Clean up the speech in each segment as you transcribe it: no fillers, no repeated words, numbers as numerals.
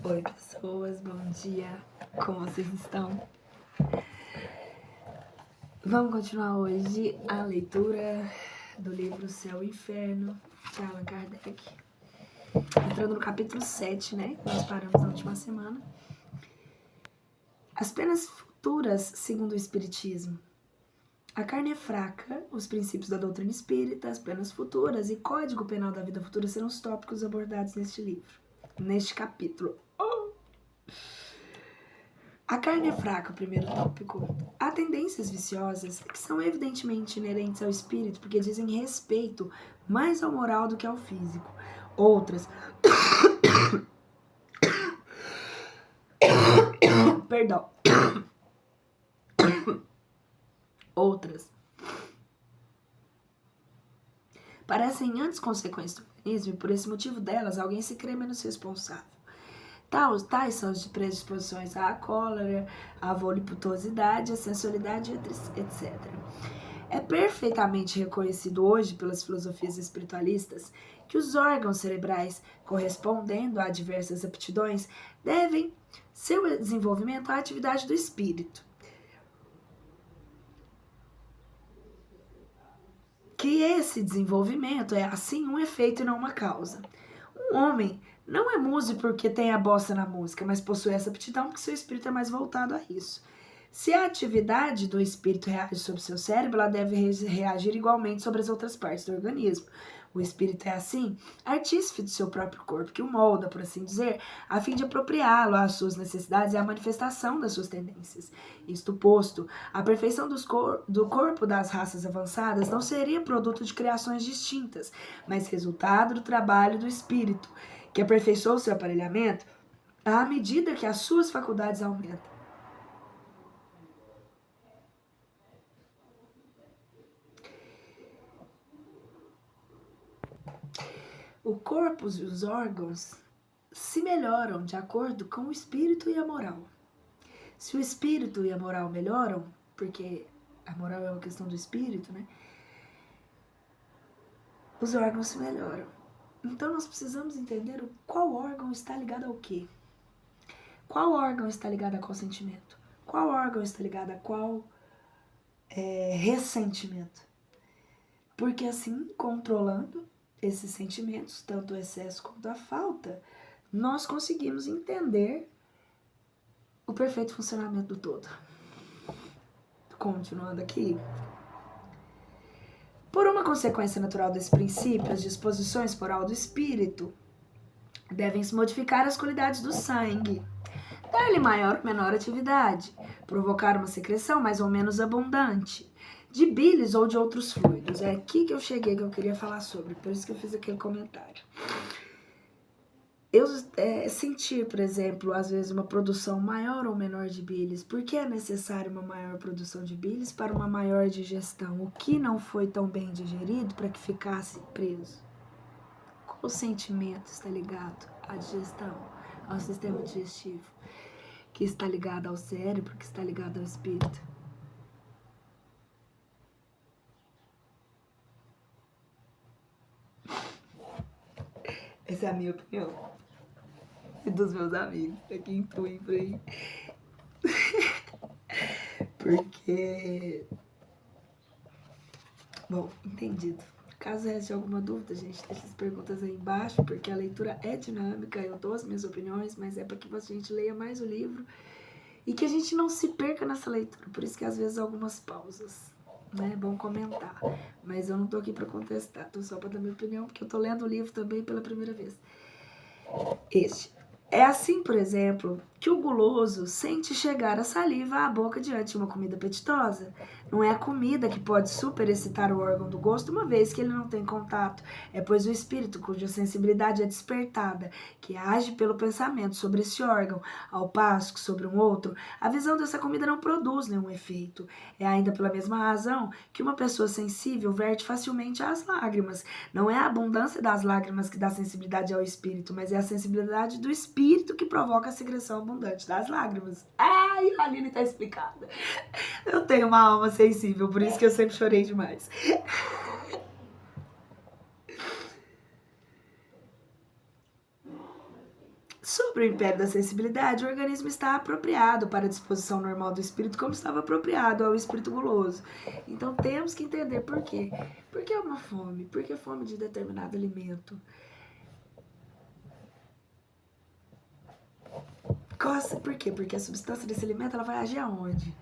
Oi pessoas, bom dia, como vocês estão? Vamos continuar hoje a leitura do livro Céu e Inferno, de Allan Kardec. Entrando no capítulo 7, né? Nós paramos na última semana. As penas futuras segundo o Espiritismo. A carne é fraca, os princípios da doutrina espírita, as penas futuras e código penal da vida futura serão os tópicos abordados neste livro, neste capítulo. A carne é fraca, o primeiro tópico. Há tendências viciosas que são evidentemente inerentes ao espírito porque dizem respeito mais ao moral do que ao físico. Outras... Perdão. Outras parecem antes consequências do organismo e por esse motivo delas alguém se crê menos responsável. Tais são as predisposições à cólera, à voluptuosidade, à sensualidade, etc. É perfeitamente reconhecido hoje pelas filosofias espiritualistas que os órgãos cerebrais, correspondendo a diversas aptidões, devem seu desenvolvimento à atividade do espírito. Que esse desenvolvimento é, assim, um efeito e não uma causa. Um homem não é músico porque tem a bossa na música, mas possui essa aptidão porque seu espírito é mais voltado a isso. Se a atividade do espírito reage sobre seu cérebro, ela deve reagir igualmente sobre as outras partes do organismo. O espírito é, assim, artífice do seu próprio corpo, que o molda, por assim dizer, a fim de apropriá-lo às suas necessidades e à manifestação das suas tendências. Isto posto, a perfeição do corpo das raças avançadas não seria produto de criações distintas, mas resultado do trabalho do espírito, que aperfeiçoou seu aparelhamento à medida que as suas faculdades aumentam. O corpo e os órgãos se melhoram de acordo com o espírito e a moral. Se o espírito e a moral melhoram, porque a moral é uma questão do espírito, né? Os órgãos se melhoram. Então nós precisamos entender qual órgão está ligado ao quê. Qual órgão está ligado a qual sentimento? Qual órgão está ligado a qual ressentimento? Porque assim, controlando esses sentimentos, tanto o excesso quanto a falta, nós conseguimos entender o perfeito funcionamento do todo. Continuando aqui. Por uma consequência natural desse princípio, as disposições moral do espírito devem se modificar as qualidades do sangue, dar-lhe maior ou menor atividade, provocar uma secreção mais ou menos abundante, de bilis ou de outros fluidos. É aqui que eu cheguei que eu queria falar sobre, por isso que eu fiz aquele comentário. Eu sentir, por exemplo, às vezes uma produção maior ou menor de bilis. Por que é necessário uma maior produção de bilis para uma maior digestão? O que não foi tão bem digerido para que ficasse preso? Qual sentimento está ligado à digestão, ao sistema digestivo? Que está ligado ao cérebro, que está ligado ao espírito? Essa é a minha opinião. E dos meus amigos, pra quem intui por aí. Porque... Bom, entendido. Caso reste alguma dúvida, gente, deixa as perguntas aí embaixo, porque a leitura é dinâmica, eu dou as minhas opiniões, mas é para que a gente leia mais o livro e que a gente não se perca nessa leitura. Por isso que às vezes algumas pausas, né? É bom comentar. Mas eu não tô aqui para contestar, tô só para dar minha opinião, porque eu tô lendo o livro também pela primeira vez. É assim, por exemplo, que o guloso sente chegar a saliva à boca diante de uma comida apetitosa. Não é a comida que pode superexcitar o órgão do gosto, uma vez que ele não tem contato. É pois o espírito, cuja sensibilidade é despertada, que age pelo pensamento sobre esse órgão, ao passo que sobre um outro, a visão dessa comida não produz nenhum efeito. É ainda pela mesma razão que uma pessoa sensível verte facilmente as lágrimas. Não é a abundância das lágrimas que dá sensibilidade ao espírito, mas é a sensibilidade do espírito que provoca a secreção abundante das lágrimas. Ai, a Aline tá explicada. Eu tenho uma alma sensível, por isso que eu sempre chorei demais. Sobre o império da sensibilidade, o organismo está apropriado para a disposição normal do espírito, como estava apropriado ao espírito guloso. Então temos que entender por quê. Por que é uma fome? Por que fome de determinado alimento? Coça, por quê? Porque a substância desse alimento ela vai agir aonde?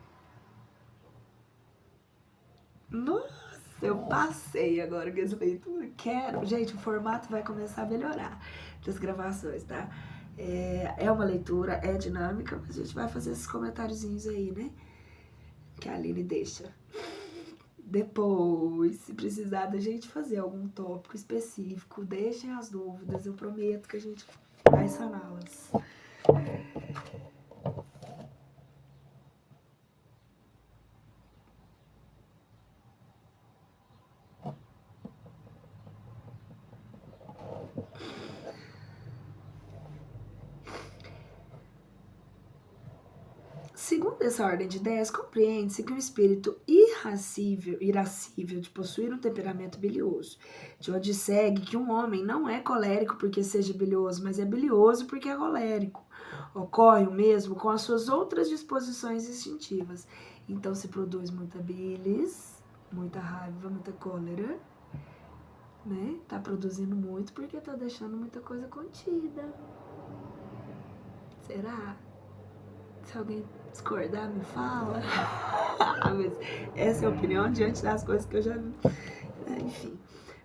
Nossa, eu passei agora com essa leitura. Quero. Gente, o formato vai começar a melhorar das gravações, tá? É uma leitura, é dinâmica, mas a gente vai fazer esses comentáriozinhos aí, né? Que a Aline deixa. Depois, se precisar da gente fazer algum tópico específico, deixem as dúvidas, eu prometo que a gente vai saná-las. Segundo essa ordem de ideias, compreende-se que um espírito irascível de possuir um temperamento bilioso, de onde segue que um homem não é colérico porque seja bilioso, mas é bilioso porque é colérico. Ocorre o mesmo com as suas outras disposições instintivas. Então se produz muita bilis, muita raiva, muita cólera, né? Tá produzindo muito porque tá deixando muita coisa contida. Será? Se alguém discordar, me fala. Mas essa é a opinião diante das coisas que eu já vi. Enfim,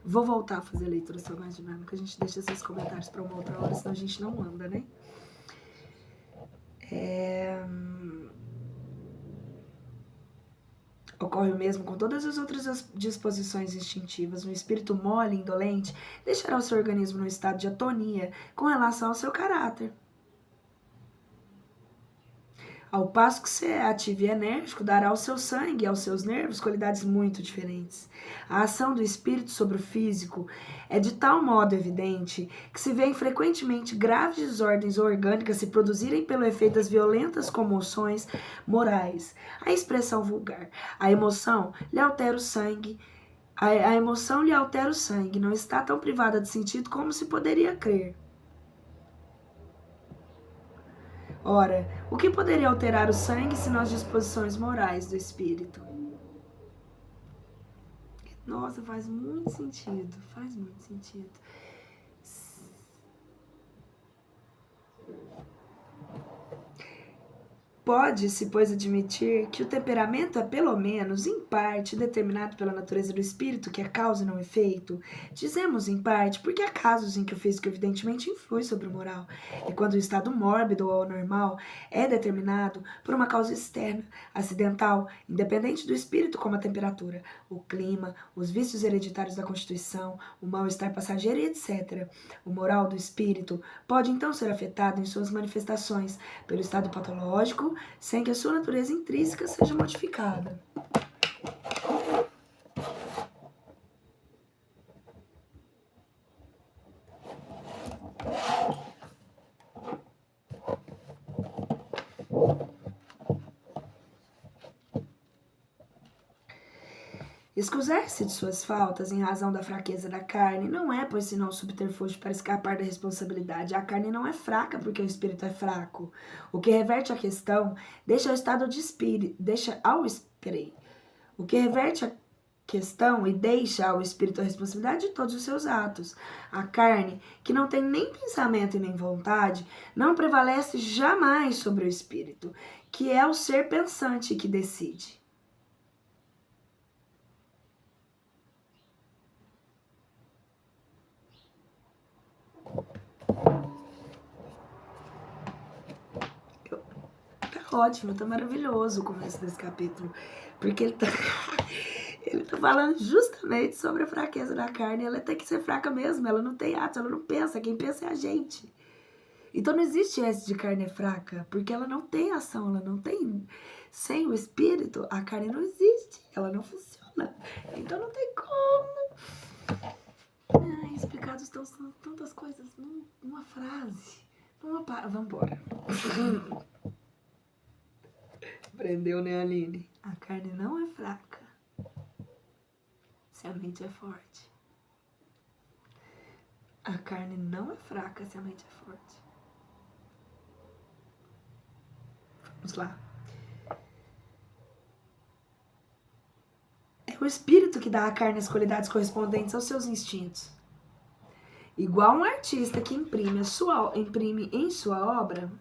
vou voltar a fazer a leitura sobre mais dinâmica. A gente deixa esses comentários para uma outra hora, senão a gente não anda, né? Ocorre o mesmo com todas as outras disposições instintivas. Um espírito mole e indolente deixará o seu organismo no estado de atonia com relação ao seu caráter. Ao passo que se é ativo e enérgico, dará ao seu sangue e aos seus nervos qualidades muito diferentes. A ação do espírito sobre o físico é de tal modo evidente que se vêem frequentemente graves desordens orgânicas se produzirem pelo efeito das violentas comoções morais. A expressão vulgar. A emoção lhe altera o sangue. A emoção lhe altera o sangue, não está tão privada de sentido como se poderia crer. Ora, o que poderia alterar o sangue senão as disposições morais do espírito? Nossa, faz muito sentido, faz muito sentido. Pode-se, pois, admitir que o temperamento é, pelo menos, em parte, determinado pela natureza do espírito, que é causa e não efeito. Dizemos em parte porque há casos em que o físico evidentemente influi sobre o moral, e quando o estado mórbido ou anormal é determinado por uma causa externa, acidental, independente do espírito, como a temperatura, o clima, os vícios hereditários da constituição, o mal-estar passageiro e etc. O moral do espírito pode então ser afetado em suas manifestações pelo estado patológico, sem que a sua natureza intrínseca seja modificada. Excusar-se de suas faltas em razão da fraqueza da carne não é, pois, senão subterfúgio para escapar da responsabilidade. A carne não é fraca porque o espírito é fraco. O que reverte a questão deixa ao estado de espírito, O que reverte a questão e deixa ao espírito a responsabilidade de todos os seus atos. A carne, que não tem nem pensamento e nem vontade, não prevalece jamais sobre o espírito, que é o ser pensante que decide. Tá ótimo, tá maravilhoso o começo desse capítulo, porque ele tá falando justamente sobre a fraqueza da carne. Ela tem que ser fraca mesmo, ela não tem atos, ela não pensa, quem pensa é a gente. Então não existe esse de carne fraca, porque ela não tem ação, ela não tem... Sem o espírito, a carne não existe, ela não funciona. Então não tem como... explicados tantas coisas numa frase. Vamos embora. Aprendeu, né, Aline? A carne não é fraca se a mente é forte. A carne não é fraca se a mente é forte. Vamos lá. É o espírito que dá à carne as qualidades correspondentes aos seus instintos. Igual um artista que imprime em sua obra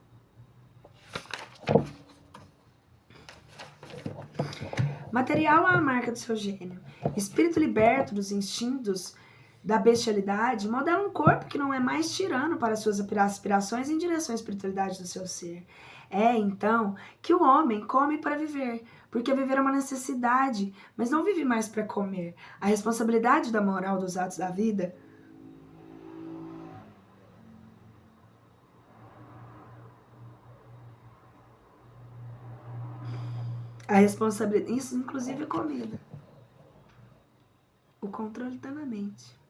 material à marca do seu gênio. Espírito liberto dos instintos da bestialidade modela um corpo que não é mais tirano para suas aspirações em direção à espiritualidade do seu ser. É, então, que o homem come para viver, porque viver é uma necessidade, mas não vive mais para comer. A responsabilidade da moral dos atos da vida isso inclusive é comida. O controle está na mente.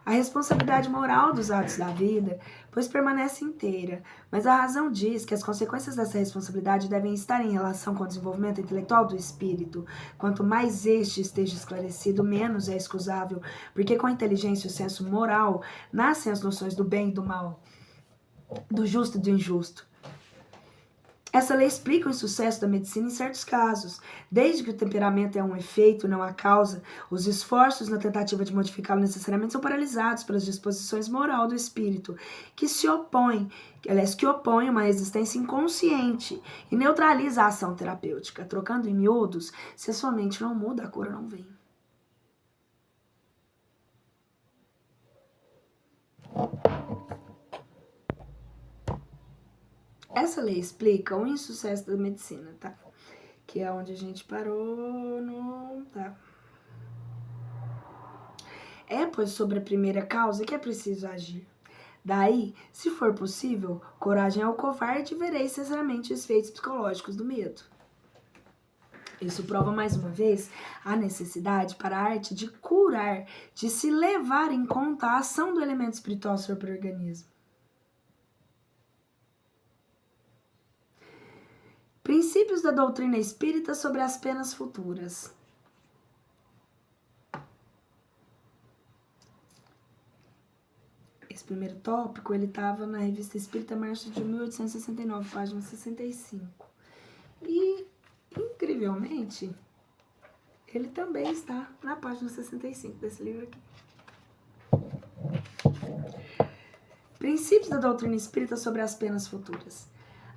A responsabilidade moral dos atos da vida, pois permanece inteira, mas a razão diz que as consequências dessa responsabilidade devem estar em relação com o desenvolvimento intelectual do espírito. Quanto mais este esteja esclarecido, menos é excusável, porque com a inteligência e o senso moral nascem as noções do bem e do mal, do justo e do injusto. Essa lei explica o insucesso da medicina em certos casos. Desde que o temperamento é um efeito, não a causa, os esforços na tentativa de modificá-lo necessariamente são paralisados pelas disposições moral do espírito, que opõe uma existência inconsciente e neutraliza a ação terapêutica. Trocando em miúdos, se a sua mente não muda, a cura não vem. Essa lei explica o insucesso da medicina, tá? Que é onde a gente parou no... Tá. É, pois, sobre a primeira causa que é preciso agir. Daí, se for possível, coragem ao covarde e vereis sinceramente os efeitos psicológicos do medo. Isso prova mais uma vez a necessidade para a arte de curar, de se levar em conta a ação do elemento espiritual sobre o organismo. Princípios da doutrina espírita sobre as penas futuras. Esse primeiro tópico, ele estava na Revista Espírita, março de 1869, página 65. E, incrivelmente, ele também está na página 65 desse livro aqui. Princípios da doutrina espírita sobre as penas futuras.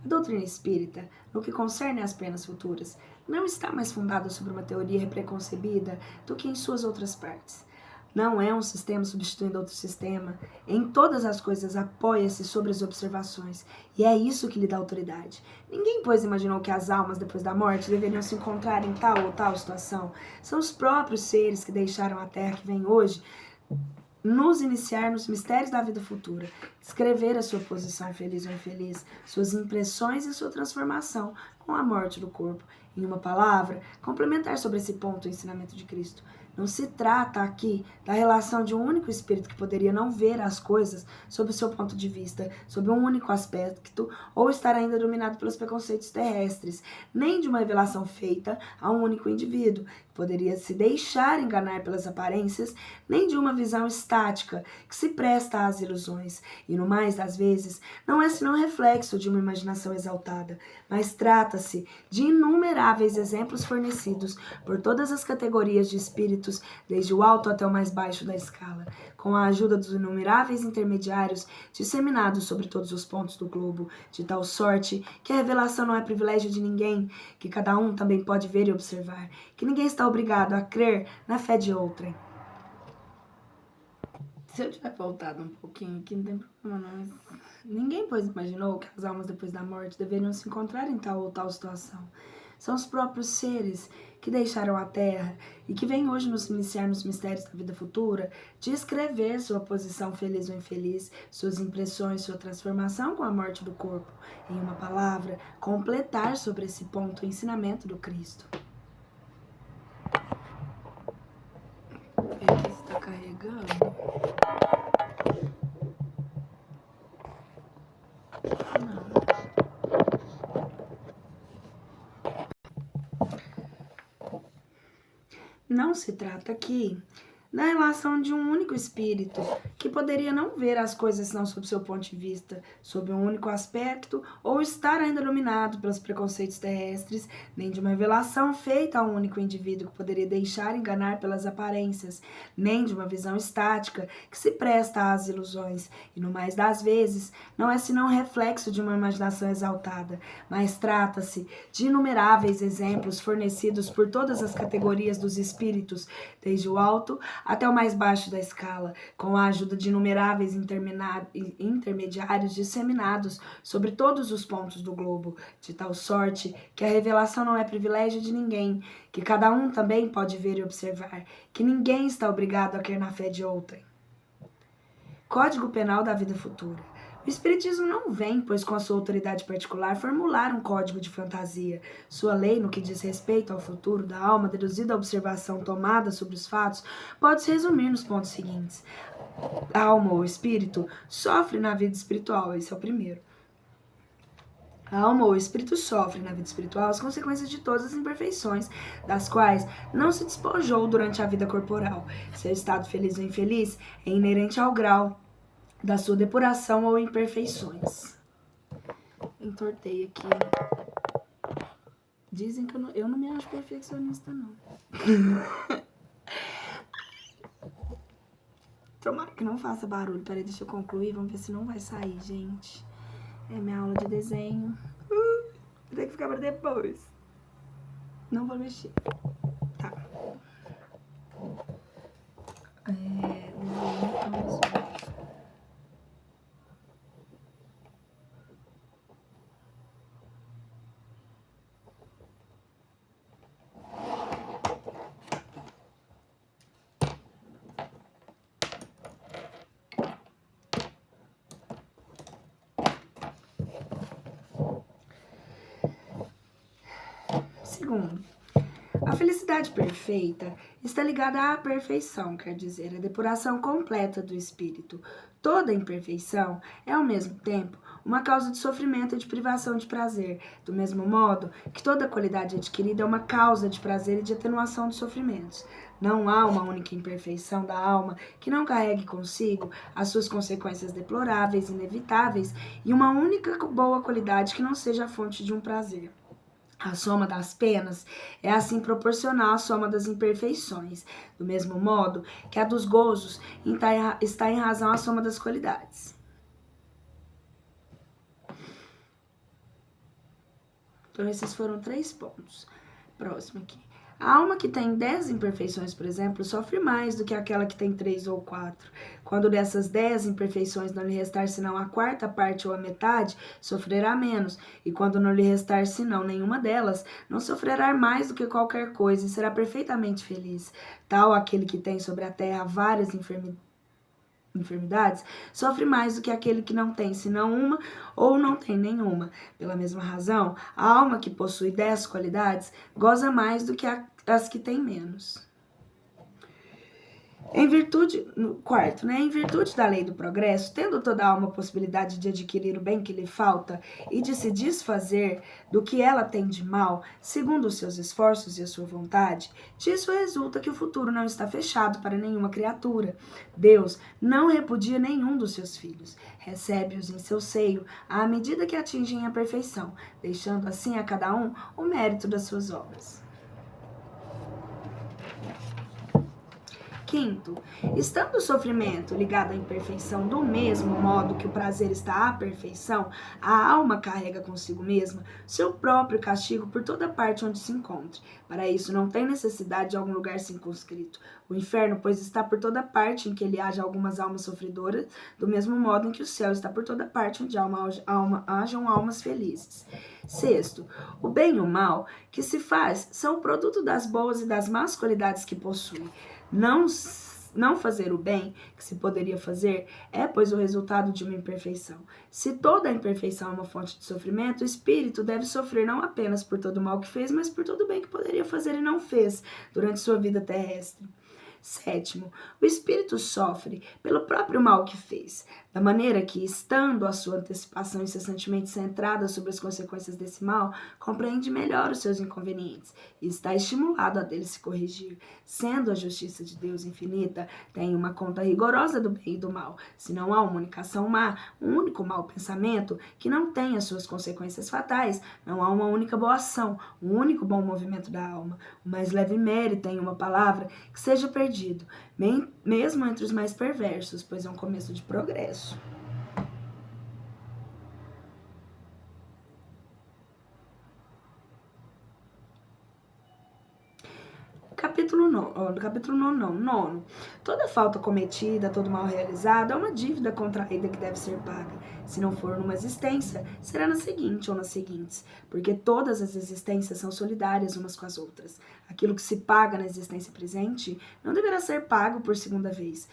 A doutrina espírita, no que concerne às penas futuras, não está mais fundada sobre uma teoria preconcebida do que em suas outras partes. Não é um sistema substituindo outro sistema. Em todas as coisas apoia-se sobre as observações, e é isso que lhe dá autoridade. Ninguém, pois, imaginou que as almas, depois da morte, deveriam se encontrar em tal ou tal situação. São os próprios seres que deixaram a Terra que vem hoje nos iniciar nos mistérios da vida futura, descrever a sua posição feliz ou infeliz, suas impressões e sua transformação com a morte do corpo. Em uma palavra, complementar sobre esse ponto o ensinamento de Cristo. Não se trata aqui da relação de um único espírito que poderia não ver as coisas sob o seu ponto de vista, sob um único aspecto, ou estar ainda dominado pelos preconceitos terrestres, nem de uma revelação feita a um único indivíduo, que poderia se deixar enganar pelas aparências, nem de uma visão estática, que se presta às ilusões, e no mais das vezes, não é senão reflexo de uma imaginação exaltada, mas trata-se de inumeráveis exemplos fornecidos por todas as categorias de espíritos, desde o alto até o mais baixo da escala, com a ajuda dos inumeráveis intermediários disseminados sobre todos os pontos do globo, de tal sorte que a revelação não é privilégio de ninguém, que cada um também pode ver e observar, que ninguém está obrigado a crer na fé de outrem. Se eu tiver voltado um pouquinho aqui, não tem problema não, mas ninguém, pois, imaginou que as almas depois da morte deveriam se encontrar em tal ou tal situação. São os próprios seres que deixaram a Terra e que vêm hoje nos iniciar nos mistérios da vida futura, descrever sua posição feliz ou infeliz, suas impressões, sua transformação com a morte do corpo. Em uma palavra, completar sobre esse ponto o ensinamento do Cristo. Ele está carregando. Não se trata aqui da relação de um único espírito, que poderia não ver as coisas não sob seu ponto de vista, sob um único aspecto, ou estar ainda dominado pelos preconceitos terrestres, nem de uma revelação feita a um único indivíduo que poderia deixar enganar pelas aparências, nem de uma visão estática que se presta às ilusões, e no mais das vezes não é senão reflexo de uma imaginação exaltada, mas trata-se de inumeráveis exemplos fornecidos por todas as categorias dos espíritos, desde o alto até o mais baixo da escala, com a ajuda de inumeráveis intermediários disseminados sobre todos os pontos do globo, de tal sorte que a revelação não é privilégio de ninguém, que cada um também pode ver e observar, que ninguém está obrigado a crer na fé de outrem. Código Penal da Vida Futura. O Espiritismo não vem, pois com a sua autoridade particular, formular um código de fantasia. Sua lei, no que diz respeito ao futuro da alma, deduzida a observação tomada sobre os fatos, pode se resumir nos pontos seguintes. A alma ou espírito sofre na vida espiritual, esse é o primeiro. A alma ou espírito sofre na vida espiritual as consequências de todas as imperfeições, das quais não se despojou durante a vida corporal. Seu estado feliz ou infeliz é inerente ao grau da sua depuração ou imperfeições. Entortei aqui. Dizem que eu não me acho perfeccionista, não. Tomara que não faça barulho. Peraí, deixa eu concluir. Vamos ver se não vai sair, gente. É minha aula de desenho. Tem que ficar pra depois. Não vou mexer. Tá. Segundo, a felicidade perfeita está ligada à perfeição, quer dizer, a depuração completa do espírito. Toda imperfeição é, ao mesmo tempo, uma causa de sofrimento e de privação de prazer, do mesmo modo que toda qualidade adquirida é uma causa de prazer e de atenuação dos sofrimentos. Não há uma única imperfeição da alma que não carregue consigo as suas consequências deploráveis, inevitáveis, e uma única boa qualidade que não seja a fonte de um prazer. A soma das penas é assim proporcional à soma das imperfeições, do mesmo modo que a dos gozos está em razão à soma das qualidades. Então, esses foram 3 pontos. Próximo aqui. A alma que tem 10 imperfeições, por exemplo, sofre mais do que aquela que tem 3 ou 4. Quando dessas 10 imperfeições não lhe restar senão a quarta parte ou a metade, sofrerá menos. E quando não lhe restar senão nenhuma delas, não sofrerá mais do que qualquer coisa e será perfeitamente feliz. Tal aquele que tem sobre a terra várias enfermidades, sofre mais do que aquele que não tem senão uma ou não tem nenhuma. Pela mesma razão, a alma que possui 10 qualidades goza mais do que as que têm menos. Em virtude da lei do progresso, tendo toda a alma a possibilidade de adquirir o bem que lhe falta e de se desfazer do que ela tem de mal, segundo os seus esforços e a sua vontade, disso resulta que o futuro não está fechado para nenhuma criatura. Deus não repudia nenhum dos seus filhos, recebe-os em seu seio à medida que atingem a perfeição, deixando assim a cada um o mérito das suas obras. Quinto, estando o sofrimento ligado à imperfeição do mesmo modo que o prazer está à perfeição, a alma carrega consigo mesma seu próprio castigo por toda parte onde se encontre. Para isso não tem necessidade de algum lugar circunscrito. O inferno, pois, está por toda parte em que ele haja algumas almas sofredoras, do mesmo modo em que o céu está por toda parte onde hajam almas felizes. Sexto, o bem e o mal que se faz são o produto das boas e das más qualidades que possui. Não fazer o bem que se poderia fazer é, pois, o resultado de uma imperfeição. Se toda a imperfeição é uma fonte de sofrimento, o espírito deve sofrer não apenas por todo o mal que fez, mas por todo o bem que poderia fazer e não fez durante sua vida terrestre. Sétimo, o espírito sofre pelo próprio mal que fez. Da maneira que, estando a sua antecipação incessantemente centrada sobre as consequências desse mal, compreende melhor os seus inconvenientes e está estimulado a dele se corrigir. Sendo a justiça de Deus infinita, tem uma conta rigorosa do bem e do mal. Se não há uma comunicação má, um único mau pensamento que não tenha suas consequências fatais, não há uma única boa ação, um único bom movimento da alma, o mais leve mérito em uma palavra que seja perdido, mesmo entre os mais perversos, pois é um começo de progresso. Capítulo 9. Toda falta cometida, todo mal realizado é uma dívida contraída que deve ser paga. Se não for numa existência, será na seguinte ou nas seguintes, porque todas as existências são solidárias umas com as outras. Aquilo que se paga na existência presente não deverá ser pago por segunda vez.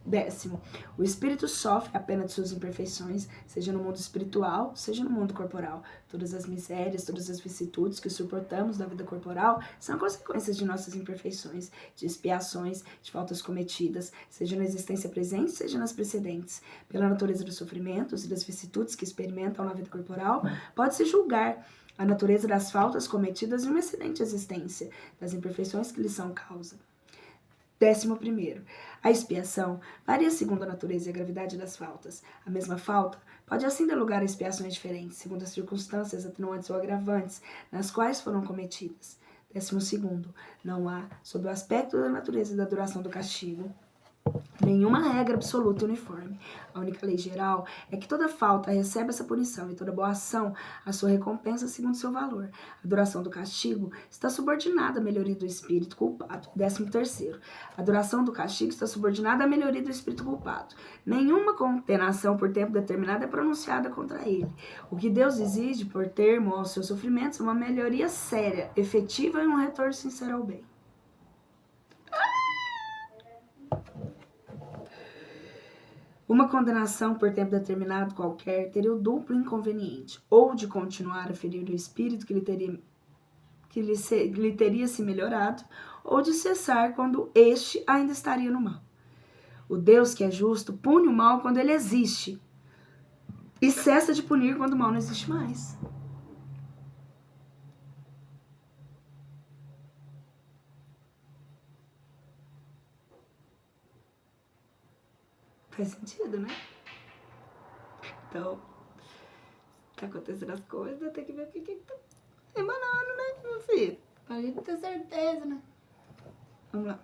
10º, o espírito sofre a pena de suas imperfeições, seja no mundo espiritual, seja no mundo corporal. Todas as misérias, todas as vicissitudes que suportamos da vida corporal são consequências de nossas imperfeições, de expiações, de faltas cometidas, seja na existência presente, seja nas precedentes. Pela natureza dos sofrimentos e das vicissitudes que experimentam na vida corporal, pode-se julgar a natureza das faltas cometidas em uma excelente existência, das imperfeições que lhes são causa. 11º, a expiação varia segundo a natureza e a gravidade das faltas. A mesma falta pode assim dar lugar a expiações diferentes, segundo as circunstâncias atenuantes ou agravantes nas quais foram cometidas. 12º, não há, sob o aspecto da natureza e da duração do castigo, nenhuma regra absoluta e uniforme. A única lei geral é que toda falta recebe essa punição e toda boa ação a sua recompensa segundo seu valor. A duração do castigo está subordinada à melhoria do espírito culpado. 13º, a duração do castigo está subordinada à melhoria do espírito culpado. Nenhuma condenação por tempo determinado é pronunciada contra ele. O que Deus exige por termo aos seus sofrimentos é uma melhoria séria, efetiva e um retorno sincero ao bem. Uma condenação por tempo determinado qualquer teria o duplo inconveniente, ou de continuar a ferir o espírito que lhe teria se melhorado, ou de cessar quando este ainda estaria no mal. O Deus que é justo pune o mal quando ele existe e cessa de punir quando o mal não existe mais. Faz sentido, né? Então, tá acontecendo as coisas, tem que ver o que tá emanando, né, meu filho? Pra gente ter certeza, né? Vamos lá.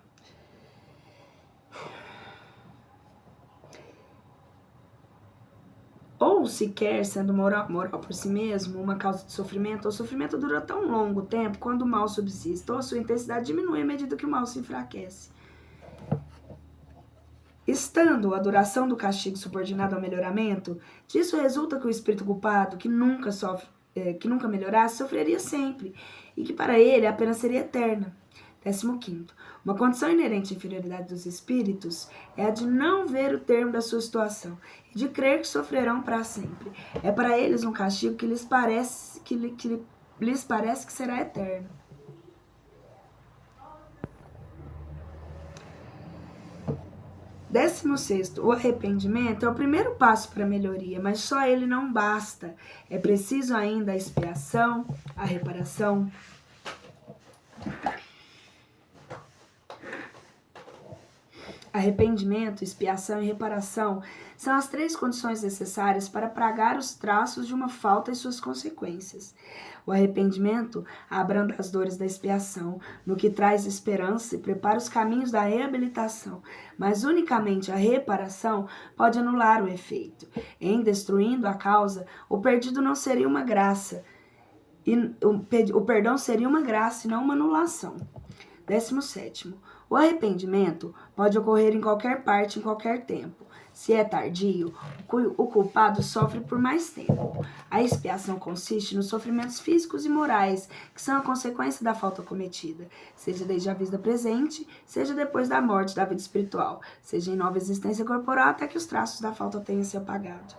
Ou sequer, sendo moral por si mesmo, uma causa de sofrimento, o sofrimento dura tão longo tempo quando o mal subsiste, ou a sua intensidade diminui à medida que o mal se enfraquece. Estando a duração do castigo subordinada ao melhoramento, disso resulta que o espírito culpado, que nunca melhorasse, sofreria sempre, e que para ele a pena seria eterna. 15º, uma condição inerente à inferioridade dos espíritos é a de não ver o termo da sua situação e de crer que sofrerão para sempre. É para eles um castigo que lhes parece que será eterno. 16º, o arrependimento é o primeiro passo para a melhoria, mas só ele não basta. É preciso ainda a expiação, a reparação. Arrependimento, expiação e reparação são as 3 condições necessárias para apagar os traços de uma falta e suas consequências. O arrependimento abranda as dores da expiação, no que traz esperança e prepara os caminhos da reabilitação, mas unicamente a reparação pode anular o efeito. Em destruindo a causa, o perdido não seria uma graça, o perdão seria uma graça e não uma anulação. 17º, o arrependimento pode ocorrer em qualquer parte, em qualquer tempo. Se é tardio, o culpado sofre por mais tempo. A expiação consiste nos sofrimentos físicos e morais, que são a consequência da falta cometida, seja desde a vida presente, seja depois da morte da vida espiritual, seja em nova existência corporal até que os traços da falta tenham se apagado.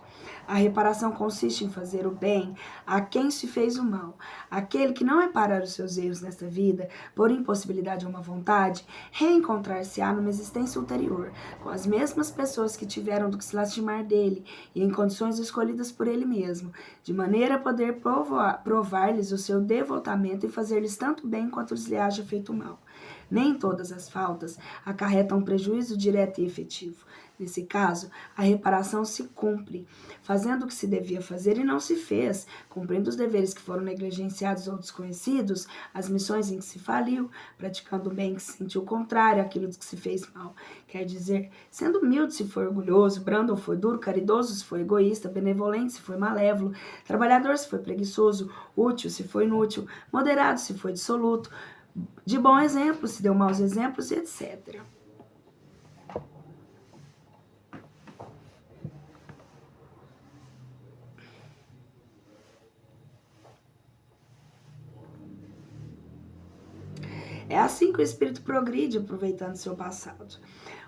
A reparação consiste em fazer o bem a quem se fez o mal. Aquele que não reparar os seus erros nesta vida, por impossibilidade ou má vontade, reencontrar-se-á numa existência ulterior, com as mesmas pessoas que tiveram tiveram do que se lastimar dele, e em condições escolhidas por ele mesmo, de maneira a poder provar-lhes o seu devotamento e fazer-lhes tanto bem quanto lhes haja feito mal. Nem todas as faltas acarretam prejuízo direto e efetivo. Nesse caso, a reparação se cumpre, fazendo o que se devia fazer e não se fez, cumprindo os deveres que foram negligenciados ou desconhecidos, as missões em que se faliu, praticando o bem que se sentiu contrário àquilo que se fez mal. Quer dizer, sendo humilde se foi orgulhoso, brando ou foi duro, caridoso se foi egoísta, benevolente se foi malévolo, trabalhador se foi preguiçoso, útil se foi inútil, moderado se foi dissoluto, de bom exemplo se deu maus exemplos, etc. É assim que o espírito progride, aproveitando seu passado.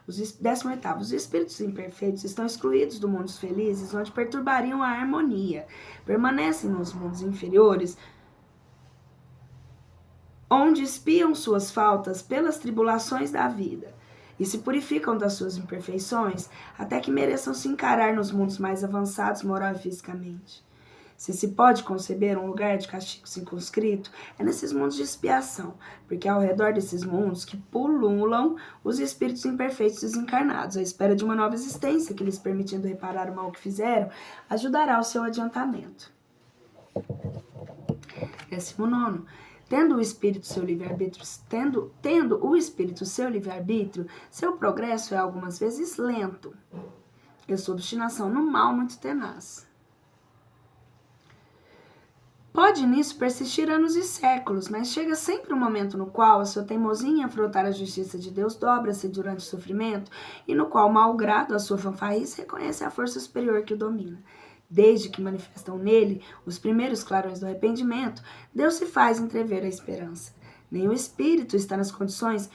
18º. Os espíritos imperfeitos estão excluídos do mundo dos felizes, onde perturbariam a harmonia. Permanecem nos mundos inferiores, onde espiam suas faltas pelas tribulações da vida e se purificam das suas imperfeições, até que mereçam se encarar nos mundos mais avançados moral e fisicamente. Se pode conceber um lugar de castigo circunscrito, é nesses mundos de expiação, porque ao redor desses mundos que pululam os espíritos imperfeitos desencarnados, à espera de uma nova existência que lhes permitindo reparar o mal que fizeram, ajudará ao seu adiantamento. 19. Tendo o espírito seu livre-arbítrio, seu progresso é algumas vezes lento, e sua obstinação no mal muito tenaz. Pode nisso persistir anos e séculos, mas chega sempre um momento no qual a sua teimosia em afrontar a justiça de Deus dobra-se durante o sofrimento e no qual, malgrado a sua fanfarrice, reconhece a força superior que o domina. Desde que manifestam nele os primeiros clarões do arrependimento, Deus se faz entrever a esperança. Nem o espírito está nas condições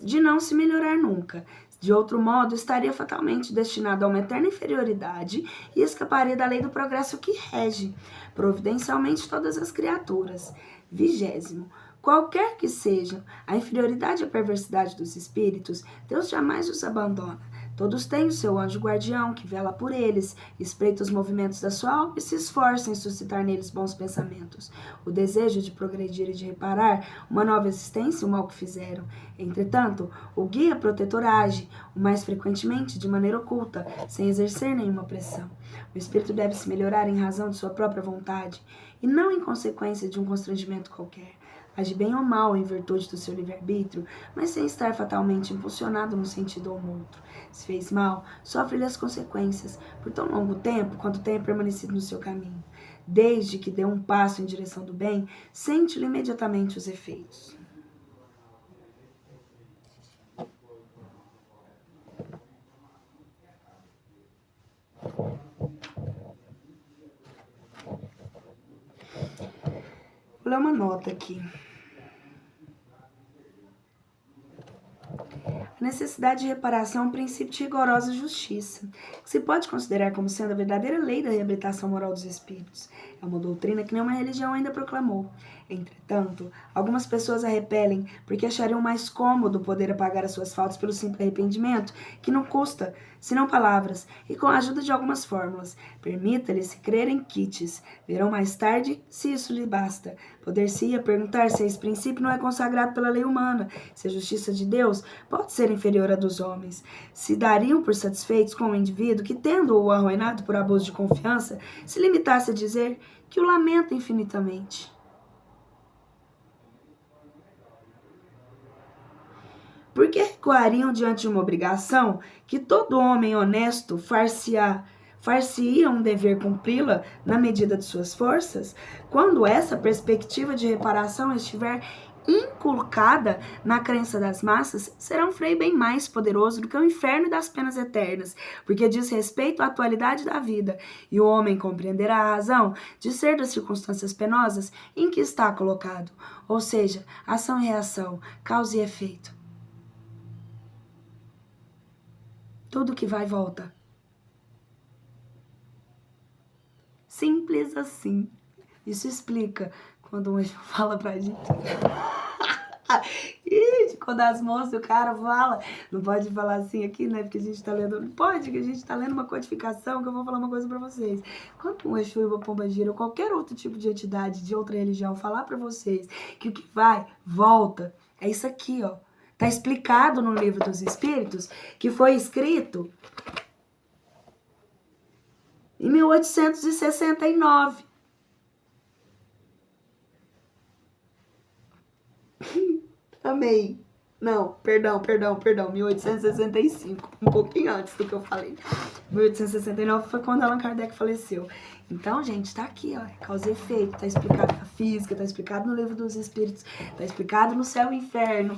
de não se melhorar nunca. De outro modo, estaria fatalmente destinado a uma eterna inferioridade e escaparia da lei do progresso que rege providencialmente todas as criaturas. 20. Qualquer que seja a inferioridade e a perversidade dos espíritos, Deus jamais os abandona. Todos têm o seu anjo guardião que vela por eles, espreita os movimentos da sua alma e se esforça em suscitar neles bons pensamentos. O desejo de progredir e de reparar uma nova existência o mal que fizeram. Entretanto, o guia protetor age, o mais frequentemente de maneira oculta, sem exercer nenhuma pressão. O espírito deve se melhorar em razão de sua própria vontade, e não em consequência de um constrangimento qualquer. Age bem ou mal em virtude do seu livre-arbítrio, mas sem estar fatalmente impulsionado num sentido ou no outro. Se fez mal, sofre-lhe as consequências, por tão longo tempo quanto tenha permanecido no seu caminho. Desde que dê um passo em direção do bem, sente-lhe imediatamente os efeitos. Vou ler uma nota aqui. A necessidade de reparação é um princípio de rigorosa justiça, que se pode considerar como sendo a verdadeira lei da reabilitação moral dos espíritos. É uma doutrina que nenhuma religião ainda proclamou. Entretanto, algumas pessoas a repelem porque achariam mais cômodo poder apagar as suas faltas pelo simples arrependimento, que não custa, senão palavras, e com a ajuda de algumas fórmulas. Permita-lhes se crerem quites. Verão mais tarde se isso lhe basta. Poder-se-ia perguntar se esse princípio não é consagrado pela lei humana, se a justiça de Deus pode ser inferior à dos homens. Se dariam por satisfeitos com o indivíduo que, tendo-o arruinado por abuso de confiança, se limitasse a dizer que o lamenta infinitamente. Por que recuariam diante de uma obrigação que todo homem honesto far-se-ia um dever cumpri-la na medida de suas forças, quando essa perspectiva de reparação estiver inculcada na crença das massas, será um freio bem mais poderoso do que o inferno das penas eternas, porque diz respeito à atualidade da vida, e o homem compreenderá a razão de ser das circunstâncias penosas em que está colocado, ou seja, ação e reação, causa e efeito. Tudo que vai e volta. Simples assim. Isso explica quando um anjo fala pra gente. quando as moças, o cara fala, não pode falar assim aqui, né? Porque a gente tá lendo, não pode, que a gente tá lendo uma codificação, que eu vou falar uma coisa pra vocês. Quando um Exu e uma Pombagira ou qualquer outro tipo de entidade de outra religião falar pra vocês que o que vai, volta, é isso aqui, ó. Tá explicado no Livro dos Espíritos, que foi escrito em 1869. Amei. Não, perdão, 1865. Um pouquinho antes do que eu falei. 1869 foi quando Allan Kardec faleceu. Então, gente, tá aqui, ó. Causa e efeito. Tá explicado na física, tá explicado no Livro dos Espíritos, tá explicado no Céu e Inferno.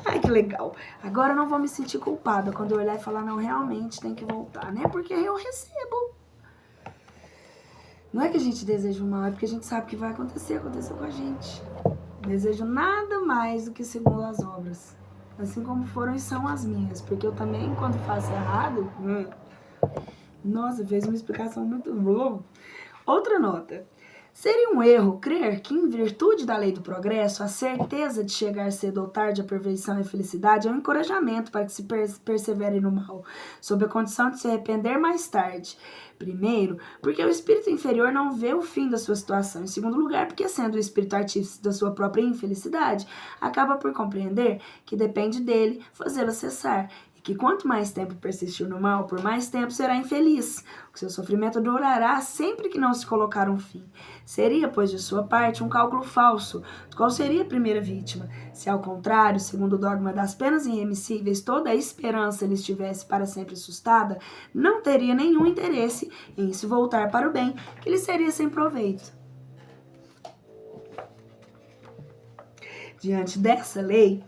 Ai, que legal. Agora eu não vou me sentir culpada quando eu olhar e falar, não, realmente tem que voltar, né? Porque eu recebo. Não é que a gente deseja o mal, é porque a gente sabe que vai acontecer, aconteceu com a gente. Desejo nada mais do que segundo as obras. Assim como foram e são as minhas. Porque eu também, quando faço errado... Nossa, fez uma explicação muito boa. Outra nota. Seria um erro crer que, em virtude da lei do progresso, a certeza de chegar cedo ou tarde à perfeição e felicidade é um encorajamento para que se persevere no mal, sob a condição de se arrepender mais tarde. Primeiro, porque o espírito inferior não vê o fim da sua situação. Em segundo lugar, porque, sendo o espírito artífice da sua própria infelicidade, acaba por compreender que depende dele fazê-la cessar. Que quanto mais tempo persistir no mal, por mais tempo será infeliz. O seu sofrimento durará sempre que não se colocar um fim. Seria, pois, de sua parte, um cálculo falso. Qual seria a primeira vítima? Se, ao contrário, segundo o dogma das penas irremissíveis, toda a esperança lhe estivesse para sempre assustada, não teria nenhum interesse em se voltar para o bem, que lhe seria sem proveito. Diante dessa lei,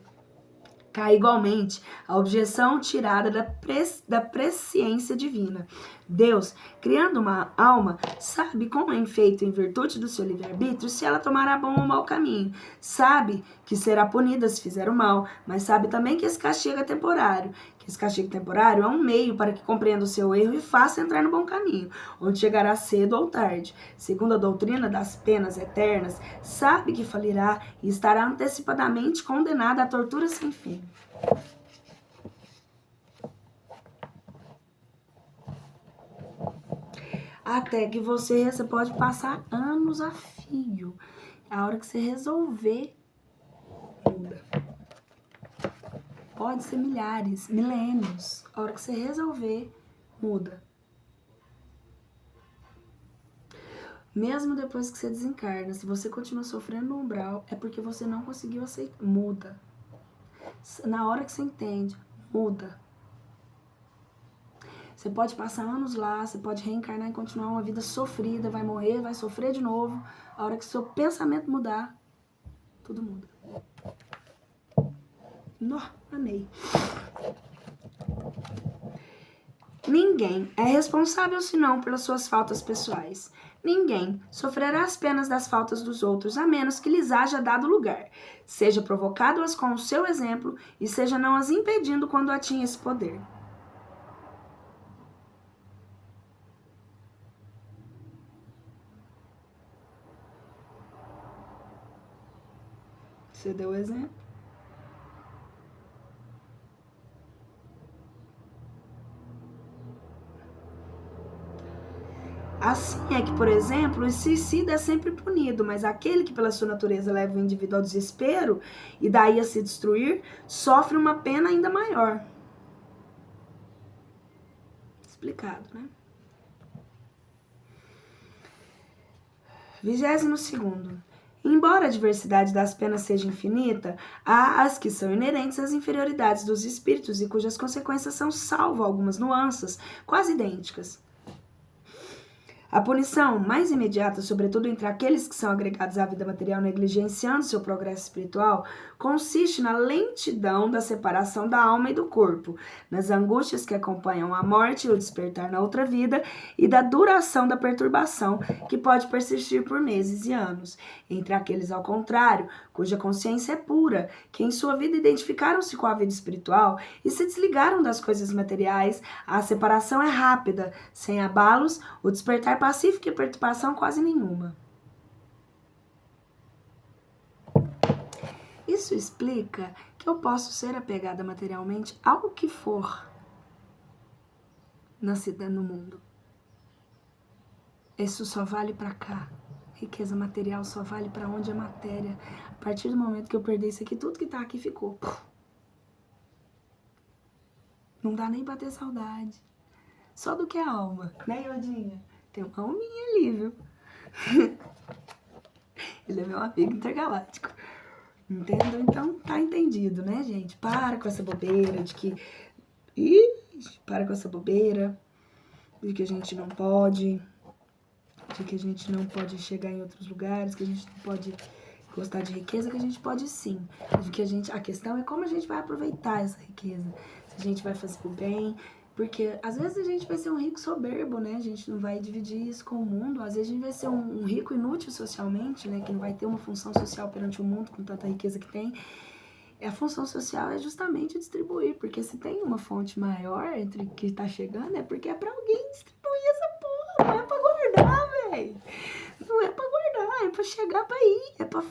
cai igualmente a objeção tirada da presciência divina. Deus, criando uma alma, sabe como é feito em virtude do seu livre-arbítrio se ela tomará bom ou mau caminho. Sabe que será punida se fizer o mal, mas sabe também que esse castigo é temporário. Que esse castigo temporário é um meio para que compreenda o seu erro e faça entrar no bom caminho, onde chegará cedo ou tarde. Segundo a doutrina das penas eternas, sabe que falirá e estará antecipadamente condenado à tortura sem fim. Até que você pode passar anos a fio. A hora que você resolver, muda. Pode ser milhares, milênios. A hora que você resolver, muda. Mesmo depois que você desencarna, se você continua sofrendo no umbral, é porque você não conseguiu aceitar. Muda. Na hora que você entende, muda. Você pode passar anos lá, você pode reencarnar e continuar uma vida sofrida, vai morrer, vai sofrer de novo. A hora que seu pensamento mudar, tudo muda. Amei. Ninguém é responsável senão pelas suas faltas pessoais. Ninguém sofrerá as penas das faltas dos outros, a menos que lhes haja dado lugar, seja provocado-as com o seu exemplo e seja não as impedindo quando a tinha esse poder. Você deu o exemplo? Assim é que, por exemplo, o suicida é sempre punido, mas aquele que pela sua natureza leva o indivíduo ao desespero e daí a se destruir, sofre uma pena ainda maior. Explicado, né? 22º. Embora a diversidade das penas seja infinita, há as que são inerentes às inferioridades dos espíritos e cujas consequências são, salvo algumas nuances, quase idênticas. A punição mais imediata, sobretudo entre aqueles que são agregados à vida material negligenciando seu progresso espiritual, consiste na lentidão da separação da alma e do corpo, nas angústias que acompanham a morte e o despertar na outra vida e da duração da perturbação que pode persistir por meses e anos. Entre aqueles, ao contrário, cuja consciência é pura, que em sua vida identificaram-se com a vida espiritual e se desligaram das coisas materiais, a separação é rápida, sem abalos, o despertar pacífico e perturbação quase nenhuma. Isso explica que eu posso ser apegada materialmente ao que for no mundo. Isso só vale pra cá. Riqueza material só vale pra onde é matéria. A partir do momento que eu perder isso aqui, tudo que tá aqui ficou. Não dá nem pra ter saudade. Só do que a alma, né, Iodinha? Tem uma alminha ali, viu? Ele é meu amigo intergaláctico. Entendo? Então tá entendido, né, gente? Para com essa bobeira de que... para com essa bobeira de que a gente não pode... de que a gente não pode chegar em outros lugares, que a gente não pode gostar de riqueza, que a gente pode sim. De que a questão é como a gente vai aproveitar essa riqueza. Se a gente vai fazer o bem, porque às vezes a gente vai ser um rico soberbo, né? A gente não vai dividir isso com o mundo. Às vezes a gente vai ser um rico inútil socialmente, né? Que não vai ter uma função social perante o mundo com tanta riqueza que tem. A função social é justamente distribuir, porque se tem uma fonte maior entre que tá chegando, é porque é pra alguém distribuir essa porra, não é pra guardar, velho. Não é pra guardar, é pra chegar pra ir, é pra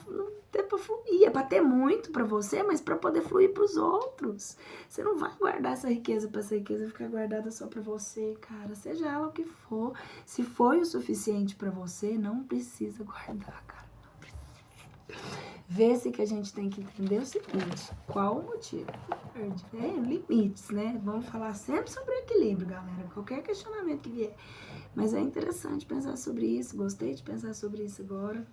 fluir, é pra ter muito pra você, mas pra poder fluir pros outros. Você não vai guardar essa riqueza pra essa riqueza ficar guardada só pra você, cara, seja ela o que for. Se foi o suficiente pra você, não precisa guardar, cara. Vê-se que a gente tem que entender o seguinte, qual o motivo? Limites, né? Vamos falar sempre sobre equilíbrio, galera, qualquer questionamento que vier. Mas é interessante pensar sobre isso, gostei de pensar sobre isso agora.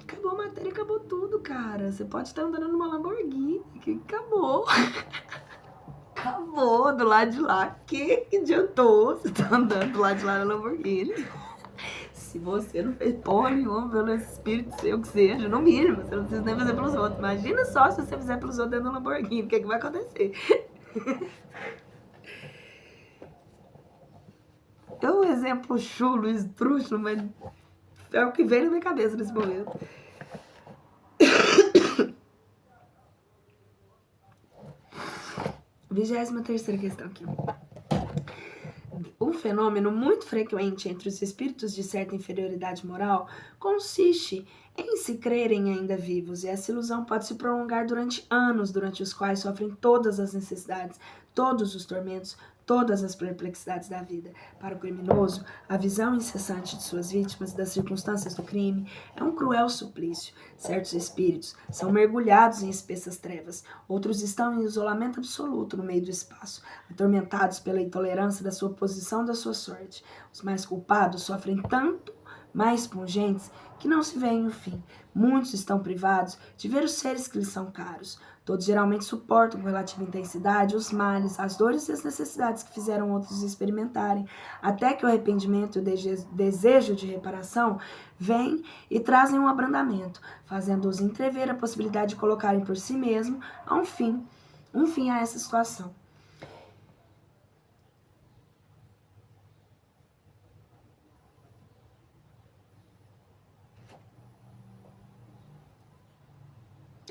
Acabou a matéria, acabou tudo, cara. Você pode estar andando numa Lamborghini, que acabou. Acabou, do lado de lá. Que adiantou? Você tá andando do lado de lá na Lamborghini. Se você não fez porra nenhuma pelo espírito seu que seja, no mínimo, você não precisa nem fazer pelos outros. Imagina só se você fizer pelos outros dentro do Lamborghini, o que vai acontecer? É um exemplo chulo, esdrúxulo, mas é o que vem na minha cabeça nesse momento. Vigésima terceira questão aqui. Um fenômeno muito frequente entre os espíritos de certa inferioridade moral consiste em se crerem ainda vivos, e essa ilusão pode se prolongar durante anos, durante os quais sofrem todas as necessidades, todos os tormentos, todas as perplexidades da vida. Para o criminoso, a visão incessante de suas vítimas e das circunstâncias do crime é um cruel suplício. Certos espíritos são mergulhados em espessas trevas, outros estão em isolamento absoluto no meio do espaço, atormentados pela intolerância da sua posição e da sua sorte. Os mais culpados sofrem tanto mais pungentes que não se veem o fim. Muitos estão privados de ver os seres que lhes são caros. Todos geralmente suportam com relativa intensidade os males, as dores e as necessidades que fizeram outros experimentarem, até que o arrependimento e o desejo de reparação vêm e trazem um abrandamento, fazendo-os entrever a possibilidade de colocarem por si mesmo um fim a essa situação.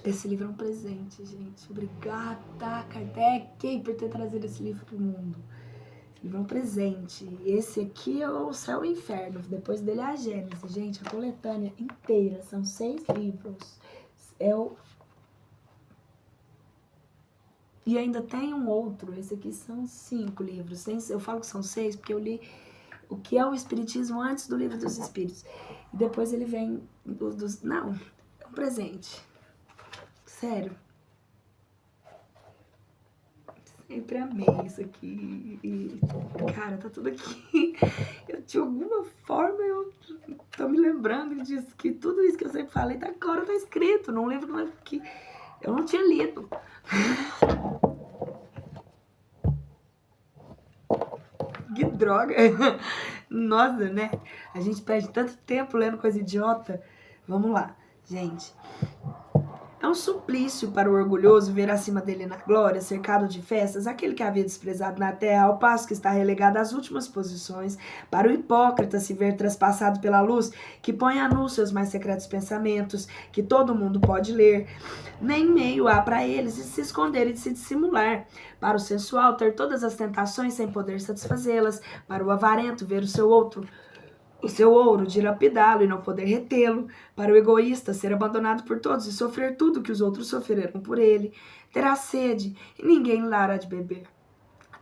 Esse livro é um presente, gente. Obrigada, Kardec, por ter trazido esse livro pro mundo. Esse livro é um presente. Esse aqui é o Céu e o Inferno. Depois dele é a Gênesis, gente. A coletânea inteira. São 6 livros. E ainda tem um outro. Esse aqui são 5 livros. Eu falo que são 6 porque eu li o que é o Espiritismo antes do Livro dos Espíritos. E depois ele vem Não, é um presente. Sério. Sempre amei isso aqui. E, cara, tá tudo aqui. De alguma forma, eu tô me lembrando disso. Que tudo isso que eu sempre falei, agora tá escrito num livro que eu não tinha lido. Que droga. Nossa, né? A gente perde tanto tempo lendo coisa idiota. Vamos lá, gente. É um suplício para o orgulhoso ver acima dele na glória, cercado de festas, aquele que havia desprezado na terra, ao passo que está relegado às últimas posições. Para o hipócrita se ver traspassado pela luz, que põe a nu seus mais secretos pensamentos, que todo mundo pode ler. Nem meio há para eles de se esconder e de se dissimular. Para o sensual ter todas as tentações sem poder satisfazê-las. Para o avarento ver o seu outro o seu ouro, dilapidá-lo e não poder retê-lo, para o egoísta ser abandonado por todos e sofrer tudo que os outros sofreram por ele, terá sede e ninguém lhe dará de beber.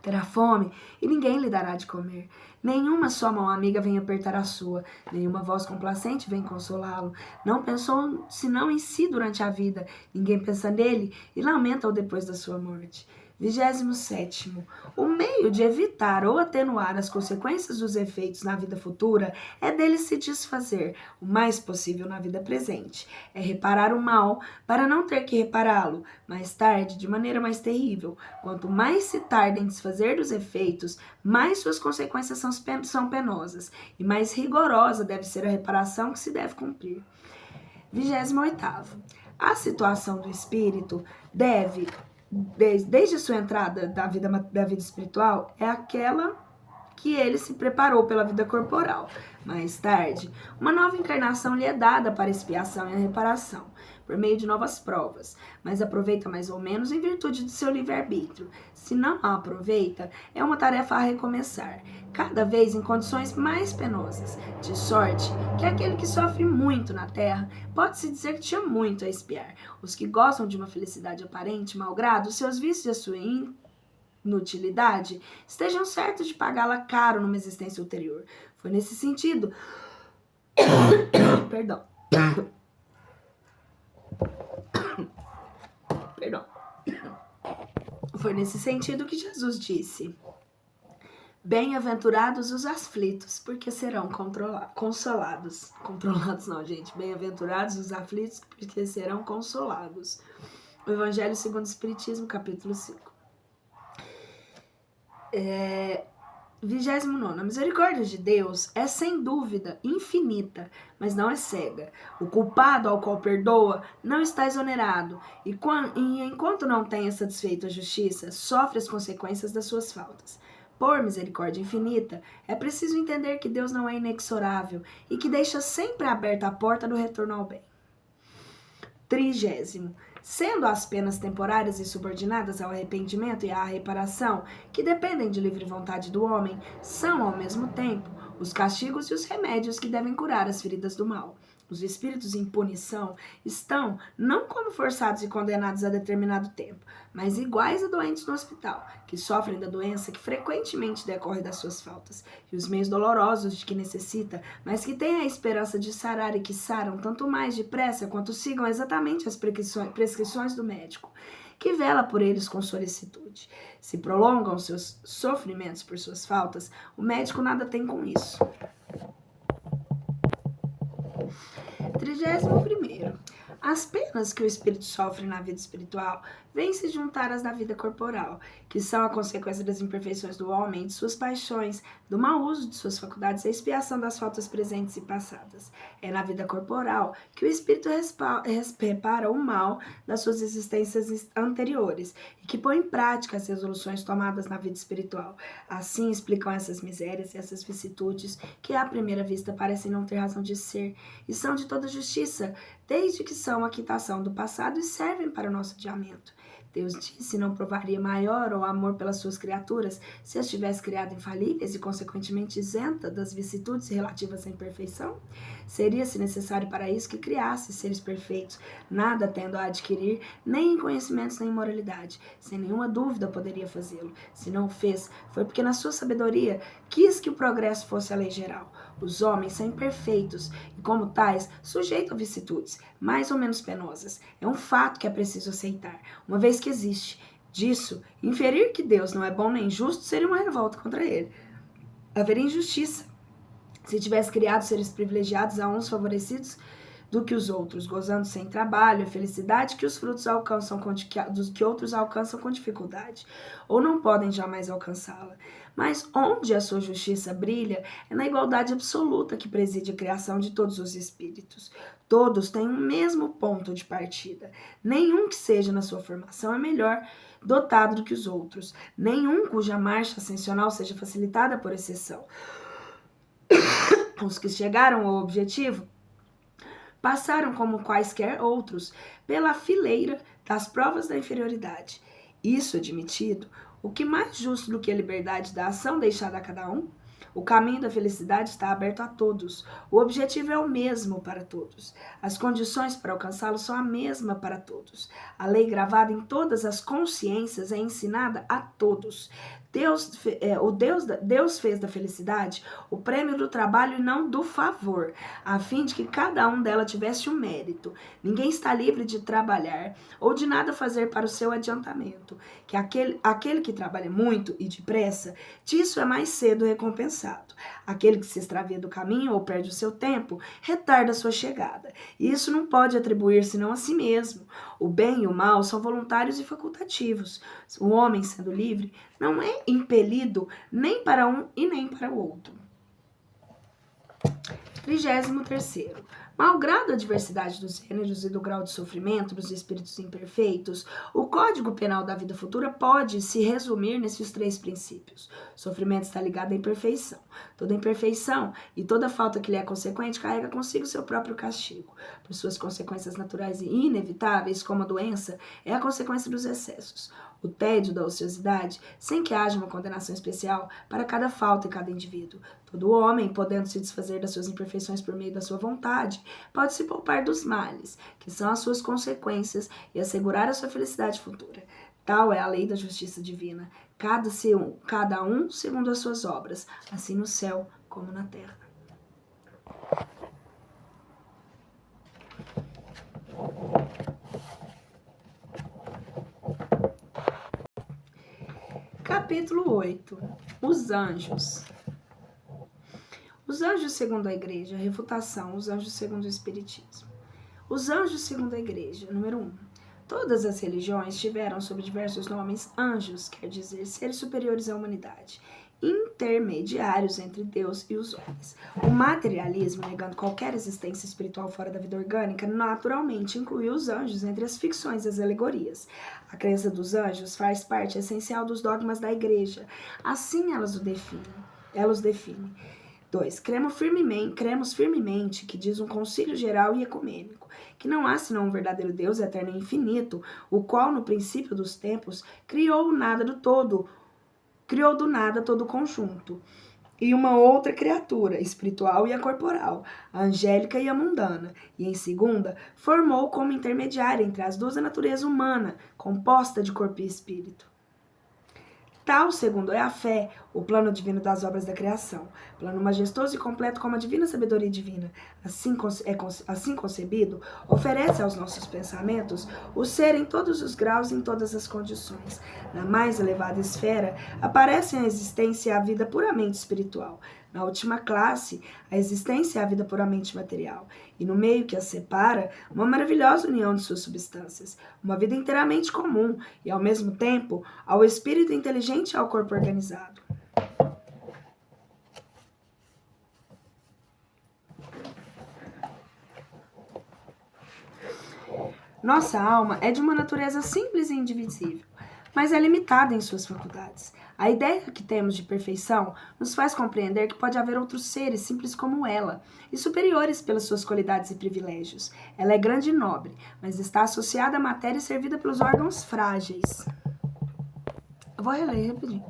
Terá fome e ninguém lhe dará de comer. Nenhuma só mão amiga vem apertar a sua, nenhuma voz complacente vem consolá-lo. Não pensou senão em si durante a vida, ninguém pensa nele e lamenta-o depois da sua morte. 27º. O meio de evitar ou atenuar as consequências dos efeitos na vida futura é dele se desfazer, o mais possível na vida presente. É reparar o mal para não ter que repará-lo, mais tarde, de maneira mais terrível. Quanto mais se tarda em desfazer dos efeitos, mais suas consequências são penosas, e mais rigorosa deve ser a reparação que se deve cumprir. 28º. A situação do espírito deve... Desde sua entrada da vida espiritual, é aquela que ele se preparou pela vida corporal. Mais tarde, uma nova encarnação lhe é dada para a expiação e a reparação, por meio de novas provas, mas aproveita mais ou menos em virtude de seu livre-arbítrio. Se não a aproveita, é uma tarefa a recomeçar, cada vez em condições mais penosas, de sorte que aquele que sofre muito na terra pode-se dizer que tinha muito a expiar. Os que gostam de uma felicidade aparente, malgrado os seus vícios e a sua inutilidade, estejam certos de pagá-la caro numa existência ulterior. Foi nesse sentido... Perdão. Foi nesse sentido que Jesus disse: bem-aventurados os aflitos, porque serão consolados. Controlados não, gente. Bem-aventurados os aflitos, porque serão consolados. O Evangelho segundo o Espiritismo, capítulo 5. 29. A misericórdia de Deus é sem dúvida infinita, mas não é cega. O culpado ao qual perdoa não está exonerado, e enquanto não tenha satisfeito a justiça, sofre as consequências das suas faltas. Por misericórdia infinita, é preciso entender que Deus não é inexorável e que deixa sempre aberta a porta do retorno ao bem. 30. Sendo as penas temporárias e subordinadas ao arrependimento e à reparação, que dependem de livre vontade do homem, são, ao mesmo tempo, os castigos e os remédios que devem curar as feridas do mal. Os espíritos em punição estão não como forçados e condenados a determinado tempo, mas iguais a doentes no hospital, que sofrem da doença que frequentemente decorre das suas faltas, e os meios dolorosos de que necessita, mas que têm a esperança de sarar e que saram tanto mais depressa quanto sigam exatamente as prescrições do médico, que vela por eles com solicitude. Se prolongam seus sofrimentos por suas faltas, o médico nada tem com isso. 31º. As penas que o espírito sofre na vida espiritual vêm se juntar às da vida corporal, que são a consequência das imperfeições do homem, de suas paixões, do mau uso de suas faculdades e a expiação das faltas presentes e passadas. É na vida corporal que o espírito repara o mal das suas existências anteriores e que põe em prática as resoluções tomadas na vida espiritual. Assim explicam essas misérias e essas vicissitudes que à primeira vista parecem não ter razão de ser e são de toda justiça, desde que são a quitação do passado e servem para o nosso adiamento. Deus disse não provaria maior o amor pelas suas criaturas se as tivesse criado infalíveis e consequentemente isenta das vicissitudes relativas à imperfeição? Seria-se necessário para isso que criasse seres perfeitos, nada tendo a adquirir, nem em conhecimentos nem em moralidade. Sem nenhuma dúvida poderia fazê-lo. Se não o fez, foi porque na sua sabedoria quis que o progresso fosse a lei geral. Os homens são imperfeitos e, como tais, sujeitos a vicissitudes, mais ou menos penosas. É um fato que é preciso aceitar, uma vez que existe. Disso, inferir que Deus não é bom nem justo seria uma revolta contra ele. Haveria injustiça se tivesse criado seres privilegiados a uns favorecidos do que os outros, gozando sem trabalho a felicidade que os frutos alcançam dos que outros alcançam com dificuldade, ou não podem jamais alcançá-la. Mas onde a sua justiça brilha é na igualdade absoluta que preside a criação de todos os espíritos. Todos têm o mesmo ponto de partida. Nenhum que seja na sua formação é melhor dotado do que os outros. Nenhum cuja marcha ascensional seja facilitada por exceção. Os que chegaram ao objetivo passaram como quaisquer outros pela fileira das provas da inferioridade. Isso admitido, o que mais justo do que a liberdade da ação deixada a cada um? O caminho da felicidade está aberto a todos. O objetivo é o mesmo para todos. As condições para alcançá-lo são a mesma para todos. A lei gravada em todas as consciências é ensinada a todos. Deus fez da felicidade o prêmio do trabalho e não do favor, a fim de que cada um dela tivesse um mérito. Ninguém está livre de trabalhar ou de nada fazer para o seu adiantamento. Que aquele que trabalha muito e depressa, disso é mais cedo recompensado. Aquele que se extravia do caminho ou perde o seu tempo, retarda a sua chegada. E isso não pode atribuir senão a si mesmo. O bem e o mal são voluntários e facultativos. O homem, sendo livre, não é impelido nem para um e nem para o outro. 33º. Malgrado a diversidade dos gêneros e do grau de sofrimento dos espíritos imperfeitos, o Código Penal da vida futura pode se resumir nesses 3 princípios. O sofrimento está ligado à imperfeição. Toda imperfeição e toda falta que lhe é consequente carrega consigo seu próprio castigo. Por suas consequências naturais e inevitáveis, como a doença, é a consequência dos excessos. O tédio da ociosidade, sem que haja uma condenação especial para cada falta e cada indivíduo. Todo homem, podendo se desfazer das suas imperfeições por meio da sua vontade, pode se poupar dos males, que são as suas consequências, e assegurar a sua felicidade futura. Tal é a lei da justiça divina, cada um segundo as suas obras, assim no céu como na terra. Capítulo 8. Os anjos. Os anjos segundo a igreja, refutação, os anjos segundo o espiritismo. Os anjos segundo a igreja, número 1. Todas as religiões tiveram sob diversos nomes anjos, quer dizer, seres superiores à humanidade, intermediários entre Deus e os homens. O materialismo, negando qualquer existência espiritual fora da vida orgânica, naturalmente incluiu os anjos entre as ficções e as alegorias. A crença dos anjos faz parte essencial dos dogmas da igreja. Assim ela os define. 2. Cremos firmemente que diz um concílio geral e ecumênico, que não há senão um verdadeiro Deus eterno e infinito, o qual no princípio dos tempos criou do nada todo o conjunto, e uma outra criatura, espiritual e a corporal, a angélica e a mundana, e em segunda, formou como intermediária entre as duas a natureza humana, composta de corpo e espírito. Tal, segundo é a fé, o plano divino das obras da criação, plano majestoso e completo como a divina sabedoria divina, assim concebido, oferece aos nossos pensamentos o ser em todos os graus e em todas as condições. Na mais elevada esfera, aparece a existência e a vida puramente espiritual. Na última classe, a existência é a vida puramente material. E no meio que as separa, uma maravilhosa união de suas substâncias. Uma vida inteiramente comum e, ao mesmo tempo, ao espírito inteligente e ao corpo organizado. Nossa alma é de uma natureza simples e indivisível, mas é limitada em suas faculdades. A ideia que temos de perfeição nos faz compreender que pode haver outros seres simples como ela, e superiores pelas suas qualidades e privilégios. Ela é grande e nobre, mas está associada à matéria e servida pelos órgãos frágeis. Eu vou reler rapidinho.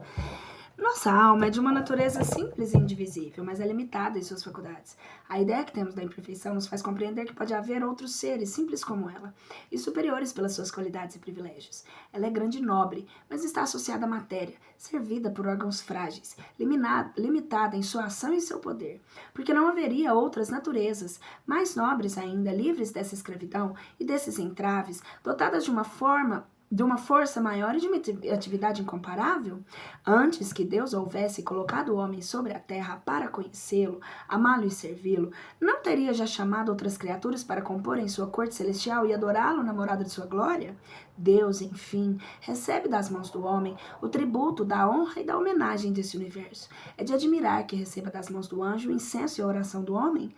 Nossa alma é de uma natureza simples e indivisível, mas é limitada em suas faculdades. A ideia que temos da imperfeição nos faz compreender que pode haver outros seres simples como ela, e superiores pelas suas qualidades e privilégios. Ela é grande e nobre, mas está associada à matéria, servida por órgãos frágeis, limitada em sua ação e seu poder, porque não haveria outras naturezas, mais nobres ainda, livres dessa escravidão e desses entraves, dotadas de uma força maior e de uma atividade incomparável? Antes que Deus houvesse colocado o homem sobre a terra para conhecê-lo, amá-lo e servi-lo, não teria já chamado outras criaturas para comporem sua corte celestial e adorá-lo na morada de sua glória? Deus, enfim, recebe das mãos do homem o tributo da honra e da homenagem desse universo. É de admirar que receba das mãos do anjo o incenso e a oração do homem?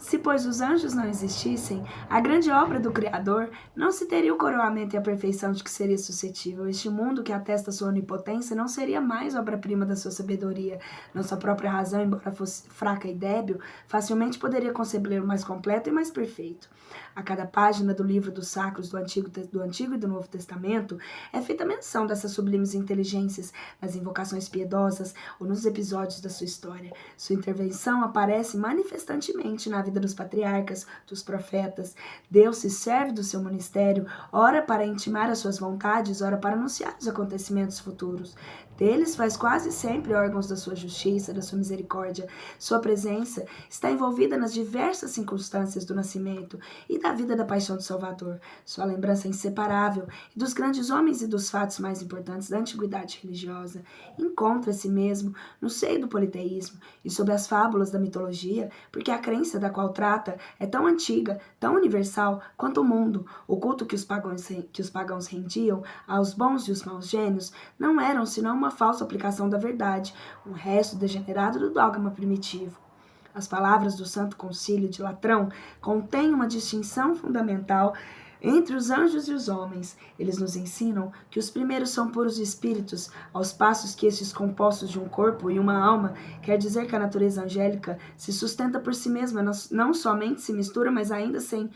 Se, pois, os anjos não existissem, a grande obra do Criador não se teria o coroamento e a perfeição de que seria suscetível. Este mundo que atesta sua onipotência não seria mais obra-prima da sua sabedoria. Nossa própria razão, embora fosse fraca e débil, facilmente poderia concebê-lo mais completo e mais perfeito. A cada página do livro dos sacros do Antigo e do Novo Testamento é feita menção dessas sublimes inteligências nas invocações piedosas ou nos episódios da sua história. Sua intervenção aparece manifestantemente na vida dos patriarcas, dos profetas. Deus se serve do seu ministério, ora para intimar as suas vontades, ora para anunciar os acontecimentos futuros. Deles faz quase sempre órgãos da sua justiça, da sua misericórdia. Sua presença está envolvida nas diversas circunstâncias do nascimento e da vida da paixão do Salvador. Sua lembrança é inseparável e dos grandes homens e dos fatos mais importantes da antiguidade religiosa. Encontra-se mesmo no seio do politeísmo e sob as fábulas da mitologia, porque a crença da qual trata é tão antiga, tão universal quanto o mundo. O culto que os pagãos rendiam aos bons e os maus gênios não eram senão uma falsa aplicação da verdade, um resto degenerado do dogma primitivo. As palavras do Santo Concílio de Latrão contêm uma distinção fundamental entre os anjos e os homens. Eles nos ensinam que os primeiros são puros espíritos, aos passos que estes compostos de um corpo e uma alma, quer dizer que a natureza angélica se sustenta por si mesma, não somente se mistura, mas ainda sem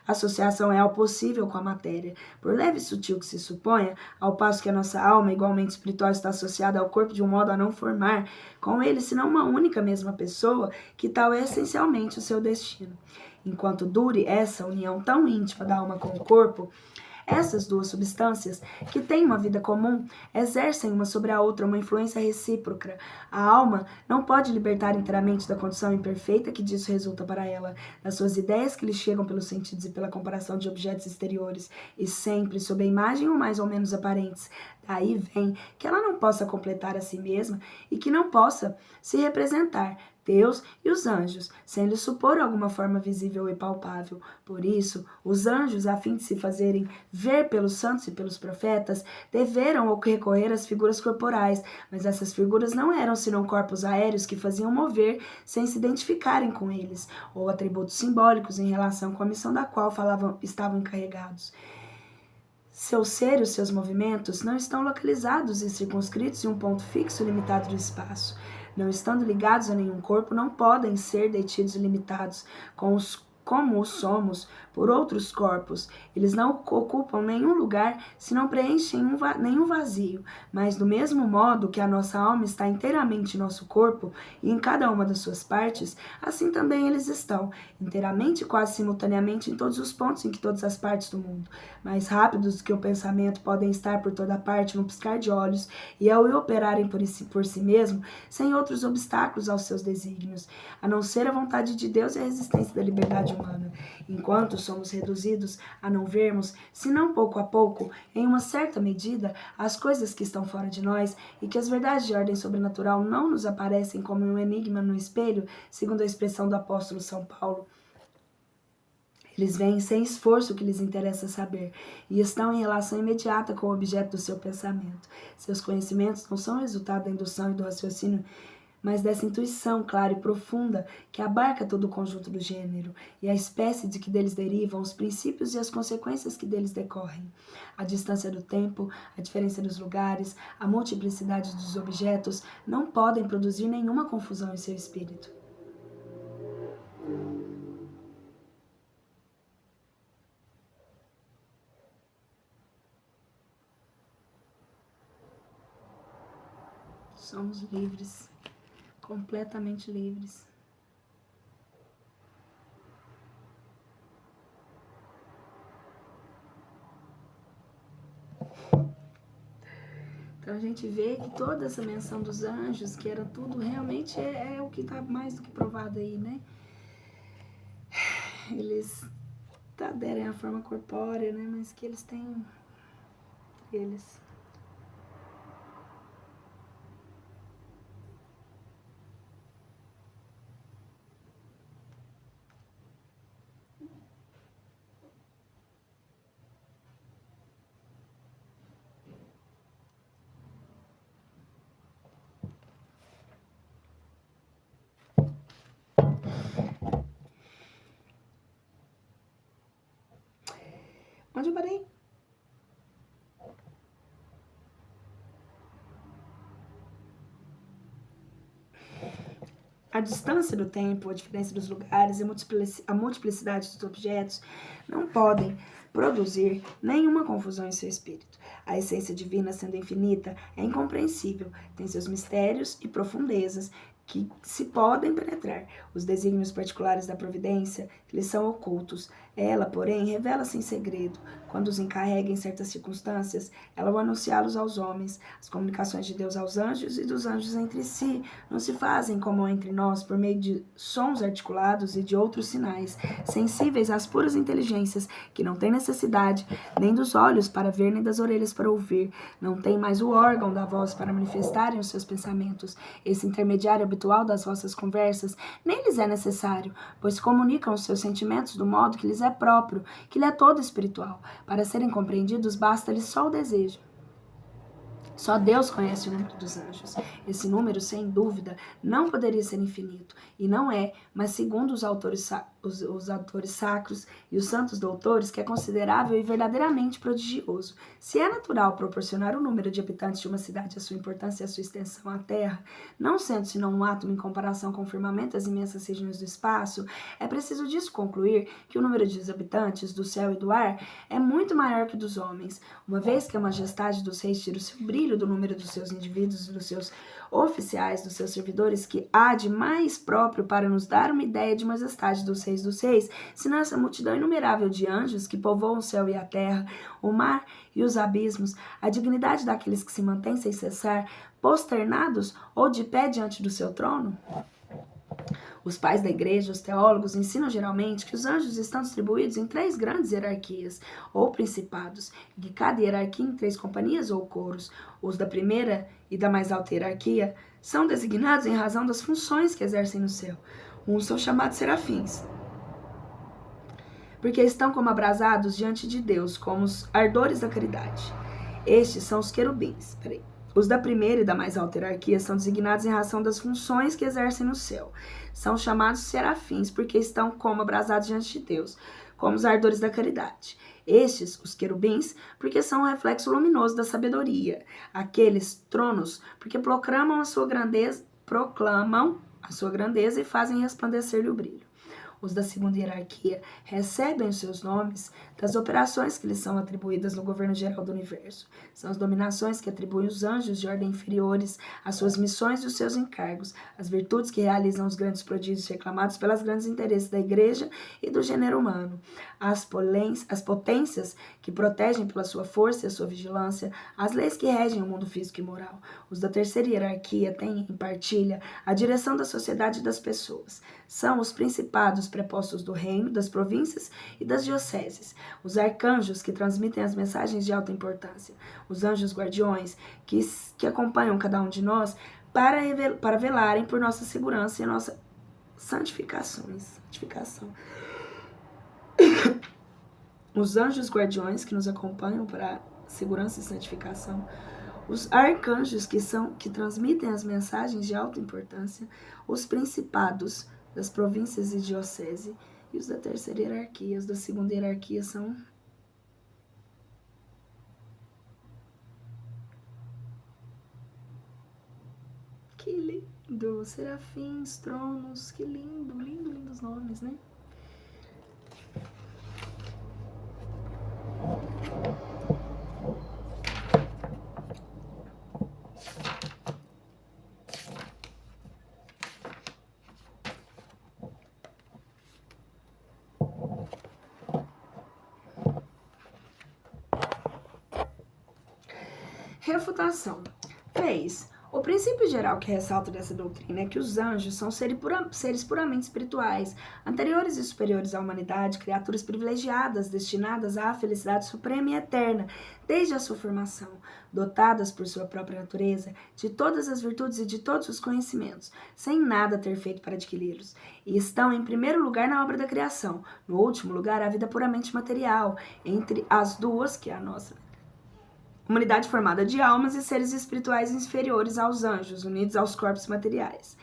associação real possível com a matéria, por leve e sutil que se suponha, ao passo que a nossa alma, igualmente espiritual, está associada ao corpo de um modo a não formar com ele, senão uma única mesma pessoa, que tal é essencialmente o seu destino. Enquanto dure essa união tão íntima da alma com o corpo, essas duas substâncias, que têm uma vida comum, exercem uma sobre a outra uma influência recíproca. A alma não pode libertar inteiramente da condição imperfeita que disso resulta para ela, das suas ideias que lhe chegam pelos sentidos e pela comparação de objetos exteriores, e sempre sob a imagem ou mais ou menos aparentes. Daí vem que ela não possa completar a si mesma e que não possa se representar Deus e os anjos, sem lhe supor alguma forma visível e palpável. Por isso, os anjos, a fim de se fazerem ver pelos santos e pelos profetas, deveram recorrer às figuras corporais, mas essas figuras não eram senão corpos aéreos que faziam mover sem se identificarem com eles, ou atributos simbólicos em relação com a missão da qual estavam encarregados. Seu ser e os seus movimentos não estão localizados e circunscritos em um ponto fixo limitado do espaço. Não estando ligados a nenhum corpo, não podem ser detidos e limitados como o somos por outros corpos. Eles não ocupam nenhum lugar se não preenchem nenhum vazio, mas do mesmo modo que a nossa alma está inteiramente em nosso corpo e em cada uma das suas partes, assim também eles estão, inteiramente e quase simultaneamente em todos os pontos em que todas as partes do mundo. Mais rápidos do que o pensamento, podem estar por toda parte no piscar de olhos e ao operarem por si mesmo, sem outros obstáculos aos seus desígnios, a não ser a vontade de Deus e a resistência da liberdade humana. Enquanto somos reduzidos a não vermos, senão pouco a pouco, em uma certa medida, as coisas que estão fora de nós e que as verdades de ordem sobrenatural não nos aparecem como um enigma no espelho, segundo a expressão do apóstolo São Paulo, eles veem sem esforço o que lhes interessa saber e estão em relação imediata com o objeto do seu pensamento. Seus conhecimentos não são resultado da indução e do raciocínio, mas dessa intuição clara e profunda que abarca todo o conjunto do gênero e a espécie de que deles derivam os princípios e as consequências que deles decorrem. A distância do tempo, a diferença dos lugares, a multiplicidade dos objetos não podem produzir nenhuma confusão em seu espírito. Somos livres, completamente livres. Então a gente vê que toda essa menção dos anjos, que era tudo, realmente é o que está mais do que provado aí, né? Eles aderem à forma corpórea, né? Mas que eles têm eles. Onde eu parei? A distância do tempo, a diferença dos lugares, a multiplicidade dos objetos não podem produzir nenhuma confusão em seu espírito. A essência divina, sendo infinita, é incompreensível, tem seus mistérios e profundezas que se podem penetrar. Os desígnios particulares da providência lhes são ocultos. Ela, porém, revela-se em segredo. Quando os encarrega em certas circunstâncias, ela vai anunciá-los aos homens. As comunicações de Deus aos anjos e dos anjos entre si não se fazem como entre nós, por meio de sons articulados e de outros sinais, sensíveis às puras inteligências, que não têm necessidade nem dos olhos para ver, nem das orelhas para ouvir. Não têm mais o órgão da voz para manifestarem os seus pensamentos. Esse intermediário habitual das vossas conversas nem lhes é necessário, pois comunicam os seus sentimentos do modo que lhes é próprio, que lhe é todo espiritual. Para serem compreendidos, basta-lhes só o desejo. Só Deus conhece o número dos anjos. Esse número, sem dúvida, não poderia ser infinito, e não é, mas segundo os autores sacros e os santos doutores, que é considerável e verdadeiramente prodigioso. Se é natural proporcionar o número de habitantes de uma cidade a sua importância e a sua extensão à terra, não sendo senão um átomo em comparação com o firmamento das imensas regiões do espaço, é preciso disso concluir que o número de habitantes do céu e do ar é muito maior que o dos homens, uma vez que a majestade dos reis tira o seu brilho do número dos seus indivíduos e dos seus oficiais, dos seus servidores, que há de mais próprio para nos dar uma ideia de majestade dos reis, senão essa multidão inumerável de anjos que povoam o céu e a terra, o mar e os abismos, a dignidade daqueles que se mantêm sem cessar, posternados ou de pé diante do seu trono? Os pais da igreja, os teólogos, ensinam geralmente que os anjos estão distribuídos em 3 grandes hierarquias, ou principados, e que cada hierarquia em 3 companhias ou coros. Os da primeira e da mais alta hierarquia são designados em razão das funções que exercem no céu. Uns são chamados serafins, porque estão como abrasados diante de Deus, como os ardores da caridade. Estes são os querubins. Os da primeira e da mais alta hierarquia são designados em razão das funções que exercem no céu. São chamados serafins porque estão como abrasados diante de Deus, como os ardores da caridade. Estes, os querubins, porque são o reflexo luminoso da sabedoria. Aqueles, tronos, porque proclamam a sua grandeza e fazem resplandecer-lhe o brilho. Os da segunda hierarquia recebem os seus nomes das operações que lhes são atribuídas no governo geral do universo. São as dominações que atribuem os anjos de ordem inferiores, as suas missões e os seus encargos, as virtudes que realizam os grandes prodígios reclamados pelos grandes interesses da igreja e do gênero humano, as potências que protegem pela sua força e a sua vigilância, as leis que regem o mundo físico e moral. Os da terceira hierarquia têm em partilha a direção da sociedade e das pessoas. São os principados prepostos do reino, das províncias e das dioceses. Os arcanjos que transmitem as mensagens de alta importância. Os anjos guardiões que acompanham cada um de nós para velarem por nossa segurança e nossa santificação. Os anjos guardiões que nos acompanham para segurança e santificação. Os arcanjos que transmitem as mensagens de alta importância. Os principados das províncias e diocese, e os da terceira hierarquia. Os da segunda hierarquia são que lindo, serafins, tronos, que lindos nomes, né? Refutação. 3. O princípio geral que ressalta dessa doutrina é que os anjos são seres puramente espirituais, anteriores e superiores à humanidade, criaturas privilegiadas, destinadas à felicidade suprema e eterna, desde a sua formação, dotadas por sua própria natureza de todas as virtudes e de todos os conhecimentos, sem nada ter feito para adquiri-los, e estão em primeiro lugar na obra da criação, no último lugar a vida puramente material, entre as duas, que é a nossa Humanidade formada de almas e seres espirituais inferiores aos anjos, unidos aos corpos materiais.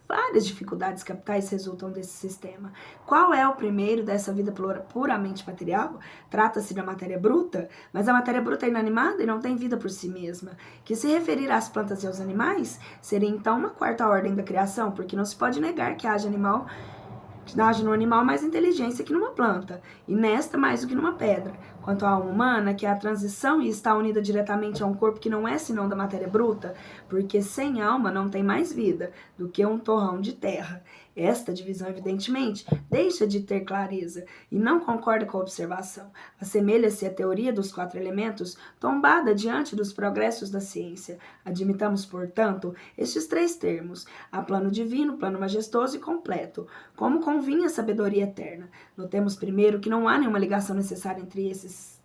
Várias dificuldades capitais resultam desse sistema. Qual é o primeiro dessa vida puramente material? Trata-se da matéria bruta, mas a matéria bruta é inanimada e não tem vida por si mesma. Que se referir às plantas e aos animais seria então uma quarta ordem da criação, porque não se pode negar que haja no animal mais inteligência que numa planta, e nesta mais do que numa pedra. Quanto à alma humana, que é a transição e está unida diretamente a um corpo que não é senão da matéria bruta, porque sem alma não tem mais vida do que um torrão de terra. Esta divisão, evidentemente, deixa de ter clareza e não concorda com a observação. Assemelha-se à teoria dos 4 elementos, tombada diante dos progressos da ciência. Admitamos, portanto, estes 3 termos, a plano divino, plano majestoso e completo, como convinha a sabedoria eterna. Notemos primeiro que não há nenhuma ligação necessária entre esses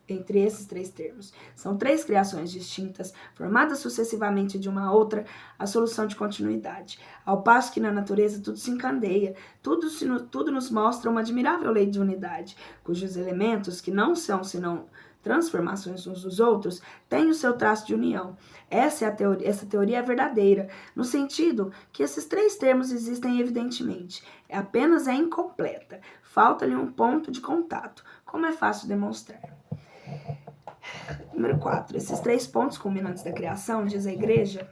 3 termos. São 3 criações distintas, formadas sucessivamente de uma a outra, a solução de continuidade. Ao passo que na natureza tudo se encandeia, tudo nos mostra uma admirável lei de unidade, cujos elementos, que não são senão transformações uns dos outros, têm o seu traço de união. Essa teoria é verdadeira, no sentido que esses 3 termos existem evidentemente, apenas é incompleta, falta-lhe um ponto de contato, como é fácil demonstrar. Número 4. Esses 3 pontos culminantes da criação, diz a Igreja,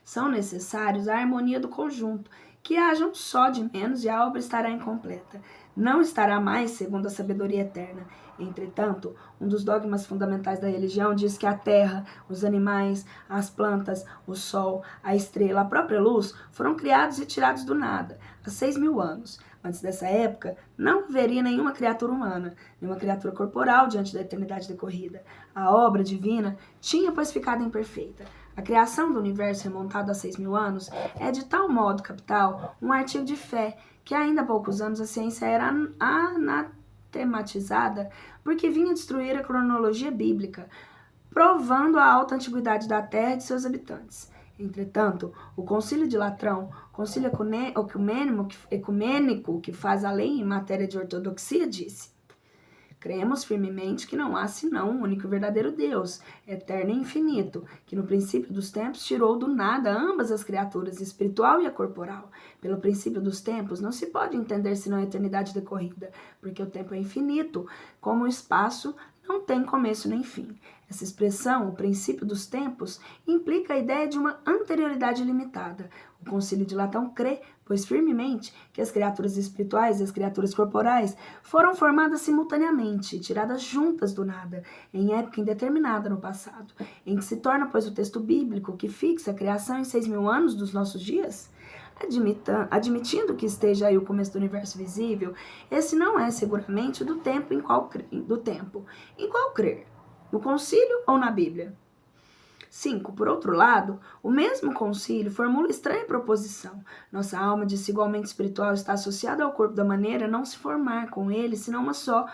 são necessários à harmonia do conjunto, que haja um só de menos e a obra estará incompleta. Não estará mais segundo a sabedoria eterna. Entretanto, um dos dogmas fundamentais da religião diz que a terra, os animais, as plantas, o sol, a estrela, a própria luz foram criados e tirados do nada, há 6.000 anos. Antes dessa época, não haveria nenhuma criatura humana, nenhuma criatura corporal diante da eternidade decorrida. A obra divina tinha, pois, ficado imperfeita. A criação do universo remontado a 6.000 anos é de tal modo capital um artigo de fé que ainda há poucos anos a ciência era anatematizada porque vinha destruir a cronologia bíblica, provando a alta antiguidade da Terra e de seus habitantes. Entretanto, o Concílio de Latrão, concílio ecumênico que faz a lei em matéria de ortodoxia, disse: cremos firmemente que não há senão um único e verdadeiro Deus, eterno e infinito, que no princípio dos tempos tirou do nada ambas as criaturas, a espiritual e a corporal. Pelo princípio dos tempos não se pode entender senão a eternidade decorrida, porque o tempo é infinito, como o espaço não tem começo nem fim. Essa expressão, o princípio dos tempos, implica a ideia de uma anterioridade limitada. O Concílio de Latão crê, pois firmemente, que as criaturas espirituais e as criaturas corporais foram formadas simultaneamente, tiradas juntas do nada, em época indeterminada no passado, em que se torna, pois, o texto bíblico que fixa a criação em 6.000 anos dos nossos dias. Admitindo que esteja aí o começo do universo visível, esse não é seguramente do tempo em qual crer, no concílio ou na Bíblia. 5. Por outro lado, o mesmo concílio formula estranha proposição. Nossa alma, desigualmente espiritual, está associada ao corpo da maneira a não se formar com ele, senão uma só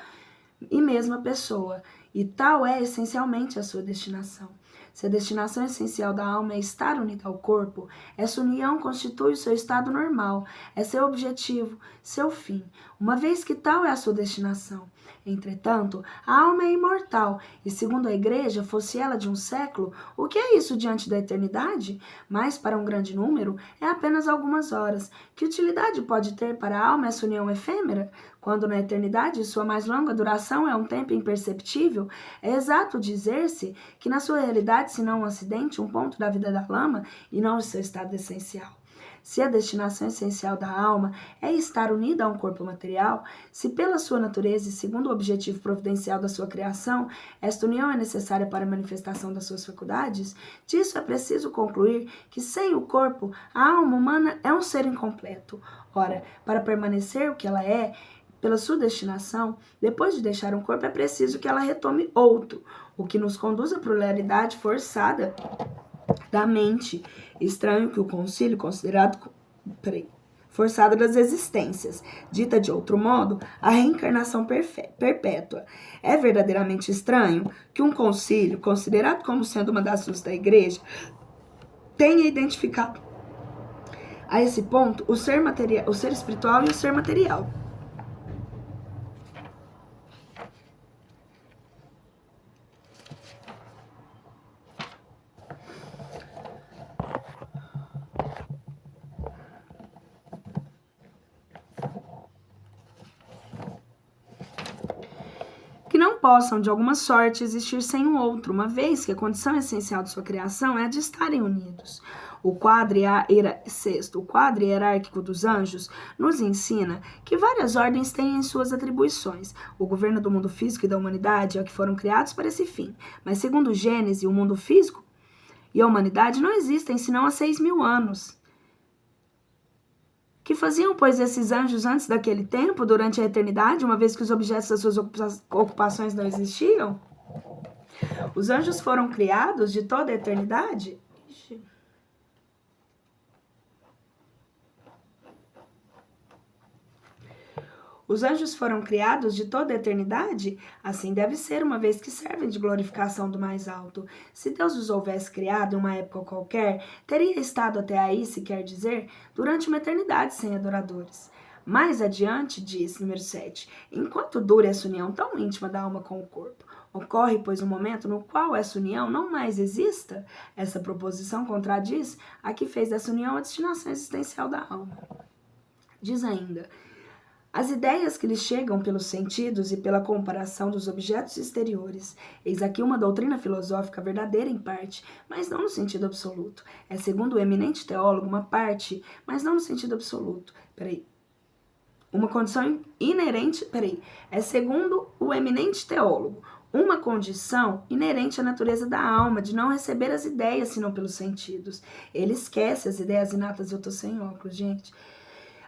e mesma pessoa, e tal é essencialmente a sua destinação. Se a destinação essencial da alma é estar unida ao corpo, essa união constitui o seu estado normal, é seu objetivo, seu fim, uma vez que tal é a sua destinação. Entretanto, a alma é imortal, e segundo a Igreja, fosse ela de um século, o que é isso diante da eternidade? Mas para um grande número, é apenas algumas horas. Que utilidade pode ter para a alma essa união efêmera? Quando na eternidade sua mais longa duração é um tempo imperceptível, é exato dizer-se que na sua realidade, se não um acidente, um ponto da vida da lama e não o seu estado essencial. Se a destinação essencial da alma é estar unida a um corpo material, se pela sua natureza e segundo o objetivo providencial da sua criação, esta união é necessária para a manifestação das suas faculdades, disso é preciso concluir que sem o corpo, a alma humana é um ser incompleto. Ora, para permanecer o que ela é, pela sua destinação, depois de deixar um corpo, é preciso que ela retome outro, o que nos conduz à pluralidade forçada da mente. Estranho que o concílio forçada das existências, dita de outro modo, a reencarnação perpétua. É verdadeiramente estranho que um concílio, considerado como sendo uma das luzes da Igreja, tenha identificado a esse ponto o ser espiritual e o ser material. possam, de alguma sorte, existir sem o outro, uma vez que a condição essencial de sua criação é a de estarem unidos. O quadro hierárquico dos anjos nos ensina que várias ordens têm em suas atribuições. O governo do mundo físico e da humanidade é o que foram criados para esse fim. Mas, segundo Gênesis, o mundo físico e a humanidade não existem senão há 6.000 anos. Que faziam, pois, esses anjos antes daquele tempo, durante a eternidade, uma vez que os objetos das suas ocupações não existiam? Os anjos foram criados de toda a eternidade? Os anjos foram criados de toda a eternidade? Assim deve ser, uma vez que servem de glorificação do mais alto. Se Deus os houvesse criado em uma época qualquer, teria estado até aí, se quer dizer, durante uma eternidade sem adoradores. Mais adiante, diz, número 7, enquanto dure essa união tão íntima da alma com o corpo, ocorre, pois, um momento no qual essa união não mais exista? Essa proposição contradiz a que fez dessa união a destinação existencial da alma. Diz ainda: as ideias que lhes chegam pelos sentidos e pela comparação dos objetos exteriores. Eis aqui uma doutrina filosófica verdadeira em parte, mas não no sentido absoluto. É, segundo o eminente teólogo, uma parte, mas não no sentido absoluto. Uma condição inerente... É, segundo o eminente teólogo, uma condição inerente à natureza da alma, de não receber as ideias, senão pelos sentidos. Ele esquece as ideias inatas. Eu tô sem óculos, gente.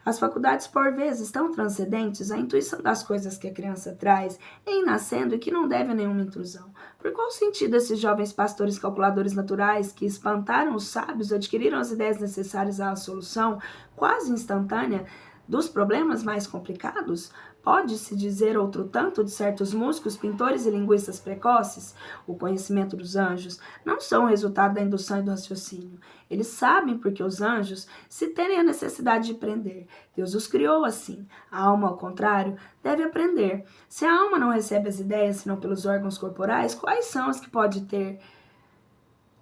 As faculdades, por vezes, tão transcendentes à intuição das coisas que a criança traz, em nascendo e que não deve a nenhuma intrusão. Por qual sentido esses jovens pastores calculadores naturais que espantaram os sábios adquiriram as ideias necessárias à solução quase instantânea dos problemas mais complicados? Pode-se dizer outro tanto de certos músicos, pintores e linguistas precoces? O conhecimento dos anjos não são o resultado da indução e do raciocínio. Eles sabem porque os anjos se terem a necessidade de aprender. Deus os criou assim. A alma, ao contrário, deve aprender. Se a alma não recebe as ideias senão pelos órgãos corporais, quais são as que pode ter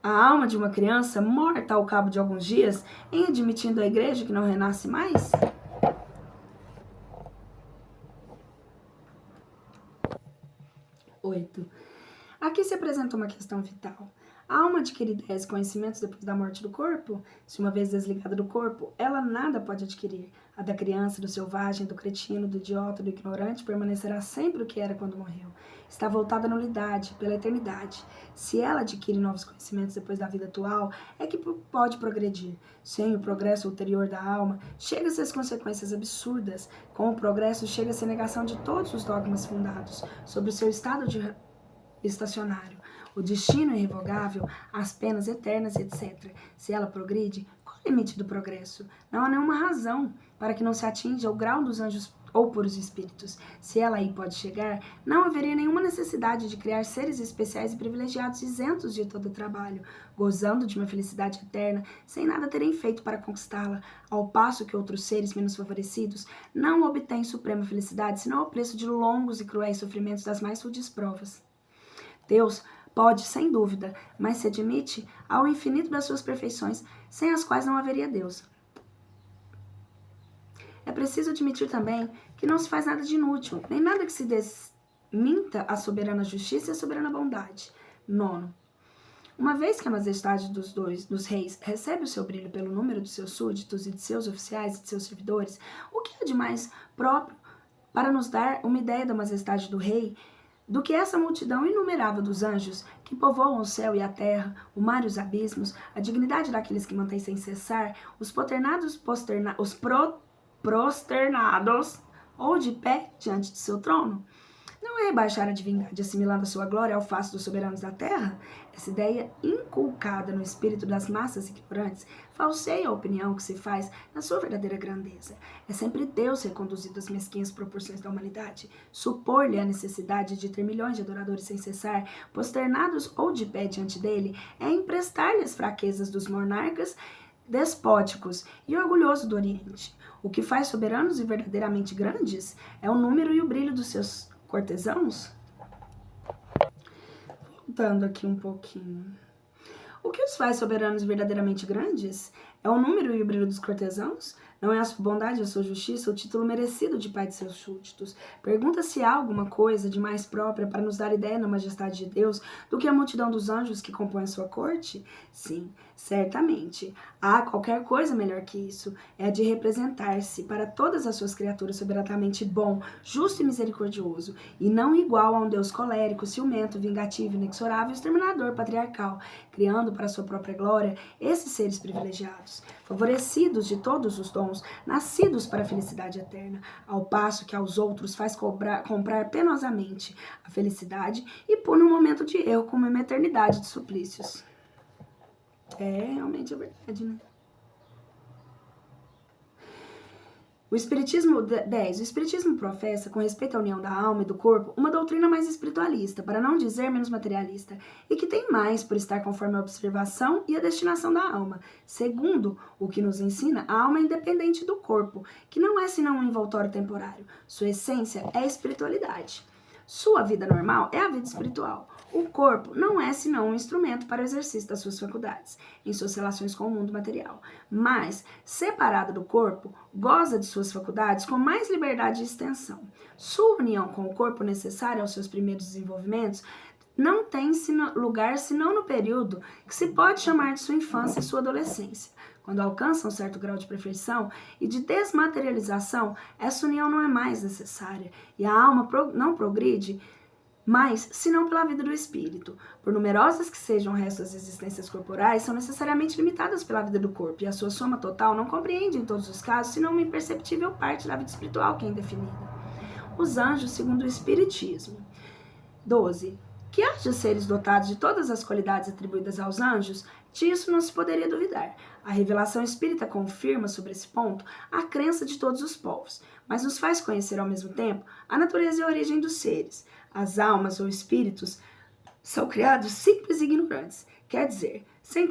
a alma de uma criança morta ao cabo de alguns dias, em admitindo a igreja que não renasce mais? 8. Aqui se apresenta uma questão vital. A alma adquire ideias e conhecimentos depois da morte do corpo? Se uma vez desligada do corpo, ela nada pode adquirir. A da criança, do selvagem, do cretino, do idiota, do ignorante permanecerá sempre o que era quando morreu. Está voltada à nulidade, pela eternidade. Se ela adquire novos conhecimentos depois da vida atual, é que pode progredir. Sem o progresso ulterior da alma, chega-se às consequências absurdas. Com o progresso, chega-se à negação de todos os dogmas fundados sobre o seu estado estacionário, o destino irrevogável, as penas eternas, etc. Se ela progride, qual é o limite do progresso? Não há nenhuma razão para que não se atinja o grau dos anjos ou puros espíritos. Se ela aí pode chegar, não haveria nenhuma necessidade de criar seres especiais e privilegiados isentos de todo trabalho, gozando de uma felicidade eterna, sem nada terem feito para conquistá-la, ao passo que outros seres menos favorecidos não obtêm suprema felicidade, senão ao preço de longos e cruéis sofrimentos das mais rudes provas. Deus pode, sem dúvida, mas se admite ao infinito das suas perfeições, sem as quais não haveria Deus. É preciso admitir também que não se faz nada de inútil, nem nada que se desminta a soberana justiça e a soberana bondade. 9. Uma vez que a majestade dos reis recebe o seu brilho pelo número de seus súditos e de seus oficiais e de seus servidores, o que é de mais próprio para nos dar uma ideia da majestade do rei do que essa multidão inumerável dos anjos que povoam o céu e a terra, o mar e os abismos, a dignidade daqueles que mantêm sem cessar, os prosternados ou de pé diante de seu trono? Não é rebaixar a divindade assimilando a sua glória ao faço dos soberanos da terra? Essa ideia inculcada no espírito das massas ignorantes falseia a opinião que se faz na sua verdadeira grandeza. É sempre Deus reconduzido às mesquinhas proporções da humanidade. Supor-lhe a necessidade de ter milhões de adoradores sem cessar, posternados ou de pé diante dele, é emprestar-lhe as fraquezas dos monarcas despóticos e orgulhosos do Oriente. O que faz soberanos e verdadeiramente grandes é o número e o brilho dos seus cortesãos? Voltando aqui um pouquinho. O que os faz soberanos e verdadeiramente grandes é o número e o brilho dos cortesãos? Não é a sua bondade, a sua justiça, o título merecido de pai de seus súditos. Pergunta se há alguma coisa de mais própria para nos dar ideia da majestade de Deus do que a multidão dos anjos que compõem a sua corte? Sim, certamente. Há qualquer coisa melhor que isso. É a de representar-se para todas as suas criaturas soberanamente bom, justo e misericordioso, e não igual a um Deus colérico, ciumento, vingativo, inexorável, exterminador, patriarcal, criando para sua própria glória esses seres privilegiados, favorecidos de todos os dons, nascidos para a felicidade eterna, ao passo que aos outros faz comprar penosamente a felicidade e pune um momento de erro como uma eternidade de suplícios. Realmente é verdade, né? O Espiritismo 10. O Espiritismo professa, com respeito à união da alma e do corpo, uma doutrina mais espiritualista, para não dizer menos materialista, e que tem mais por estar conforme a observação e a destinação da alma. Segundo o que nos ensina, a alma é independente do corpo, que não é senão um envoltório temporário. Sua essência é a espiritualidade. Sua vida normal é a vida espiritual. O corpo não é senão um instrumento para o exercício das suas faculdades, em suas relações com o mundo material. Mas, separado do corpo, goza de suas faculdades com mais liberdade e extensão. Sua união com o corpo necessária aos seus primeiros desenvolvimentos não tem lugar senão no período que se pode chamar de sua infância e sua adolescência. Quando alcança um certo grau de perfeição e de desmaterialização, essa união não é mais necessária e a alma não progride mais senão pela vida do espírito. Por numerosas que sejam o resto das existências corporais, são necessariamente limitadas pela vida do corpo e a sua soma total não compreende em todos os casos senão uma imperceptível parte da vida espiritual que é indefinida. Os anjos segundo o Espiritismo. 12. Que haja seres dotados de todas as qualidades atribuídas aos anjos, disso não se poderia duvidar. A revelação espírita confirma sobre esse ponto a crença de todos os povos, mas nos faz conhecer ao mesmo tempo a natureza e a origem dos seres. As almas ou espíritos são criados simples e ignorantes, quer dizer, sem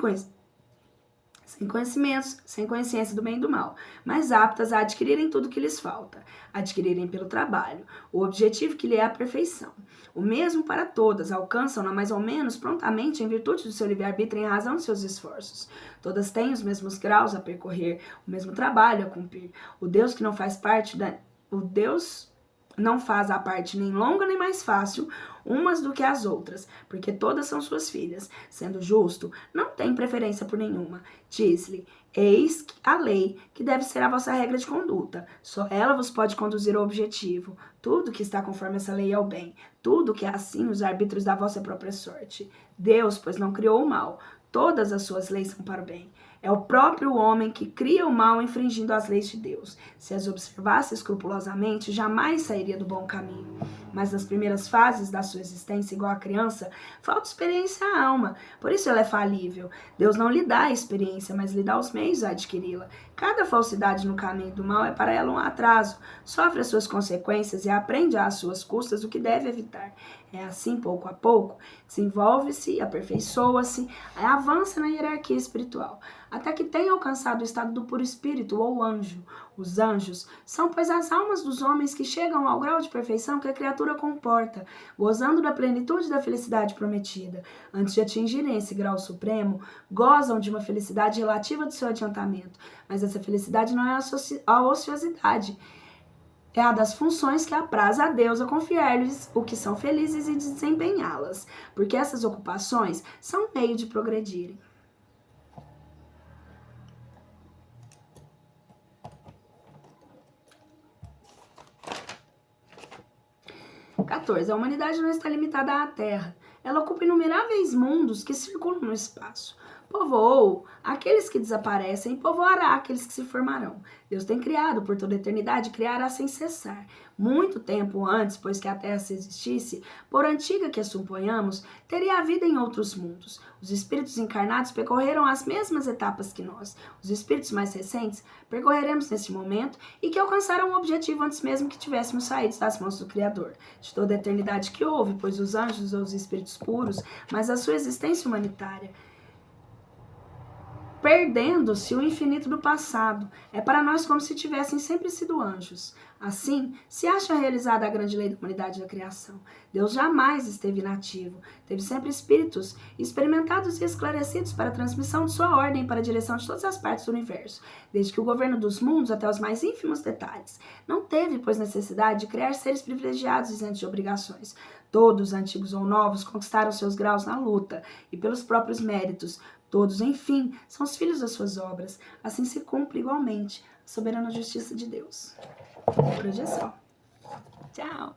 conhecimentos, sem consciência do bem e do mal, mas aptas a adquirirem tudo o que lhes falta, adquirirem pelo trabalho, o objetivo que lhe é a perfeição. O mesmo para todas, alcançam-na mais ou menos prontamente em virtude do seu livre-arbítrio em razão de seus esforços. Todas têm os mesmos graus a percorrer, o mesmo trabalho a cumprir. O Deus que não faz parte O Deus não faz a parte nem longa nem mais fácil umas do que as outras, porque todas são suas filhas. Sendo justo, não tem preferência por nenhuma. Diz-lhe: eis a lei, que deve ser a vossa regra de conduta. Só ela vos pode conduzir ao objetivo. Tudo que está conforme essa lei é o bem. Tudo que é assim os arbítrios da vossa própria sorte. Deus, pois, não criou o mal. Todas as suas leis são para o bem. É o próprio homem que cria o mal infringindo as leis de Deus. Se as observasse escrupulosamente, jamais sairia do bom caminho. Mas nas primeiras fases da sua existência, igual a criança, falta experiência à alma. Por isso ela é falível. Deus não lhe dá a experiência, mas lhe dá os meios a adquiri-la. Cada falsidade no caminho do mal é para ela um atraso. Sofre as suas consequências e aprende às suas custas o que deve evitar. É assim, pouco a pouco, desenvolve-se, aperfeiçoa-se, avança na hierarquia espiritual, até que tenha alcançado o estado do puro espírito ou anjo. Os anjos são, pois, as almas dos homens que chegam ao grau de perfeição que a criatura comporta, gozando da plenitude da felicidade prometida. Antes de atingirem esse grau supremo, gozam de uma felicidade relativa do seu adiantamento, mas essa felicidade não é a ociosidade, é a das funções que apraz a Deus a confiar-lhes o que são felizes e desempenhá-las, porque essas ocupações são meio de progredirem. A humanidade não está limitada à Terra. Ela ocupa inumeráveis mundos que circulam no espaço. Povoou aqueles que desaparecem e povoará aqueles que se formarão. Deus tem criado por toda a eternidade e criará sem cessar. Muito tempo antes, pois que a Terra se existisse, por antiga que a suponhamos, teria a vida em outros mundos. Os espíritos encarnados percorreram as mesmas etapas que nós. Os espíritos mais recentes percorreremos nesse momento e que alcançaram o objetivo antes mesmo que tivéssemos saído das mãos do Criador. De toda a eternidade que houve, pois os anjos ou os espíritos puros, mas a sua existência humanitária perdendo-se o infinito do passado. É para nós como se tivessem sempre sido anjos. Assim, se acha realizada a grande lei da humanidade da criação. Deus jamais esteve inativo. Teve sempre espíritos experimentados e esclarecidos para a transmissão de sua ordem para a direção de todas as partes do universo, desde que o governo dos mundos até os mais ínfimos detalhes. Não teve, pois, necessidade de criar seres privilegiados isentos de obrigações. Todos, antigos ou novos, conquistaram seus graus na luta e pelos próprios méritos. Todos, enfim, são os filhos das suas obras. Assim se cumpre igualmente a soberana justiça de Deus. Por hoje é só. Tchau!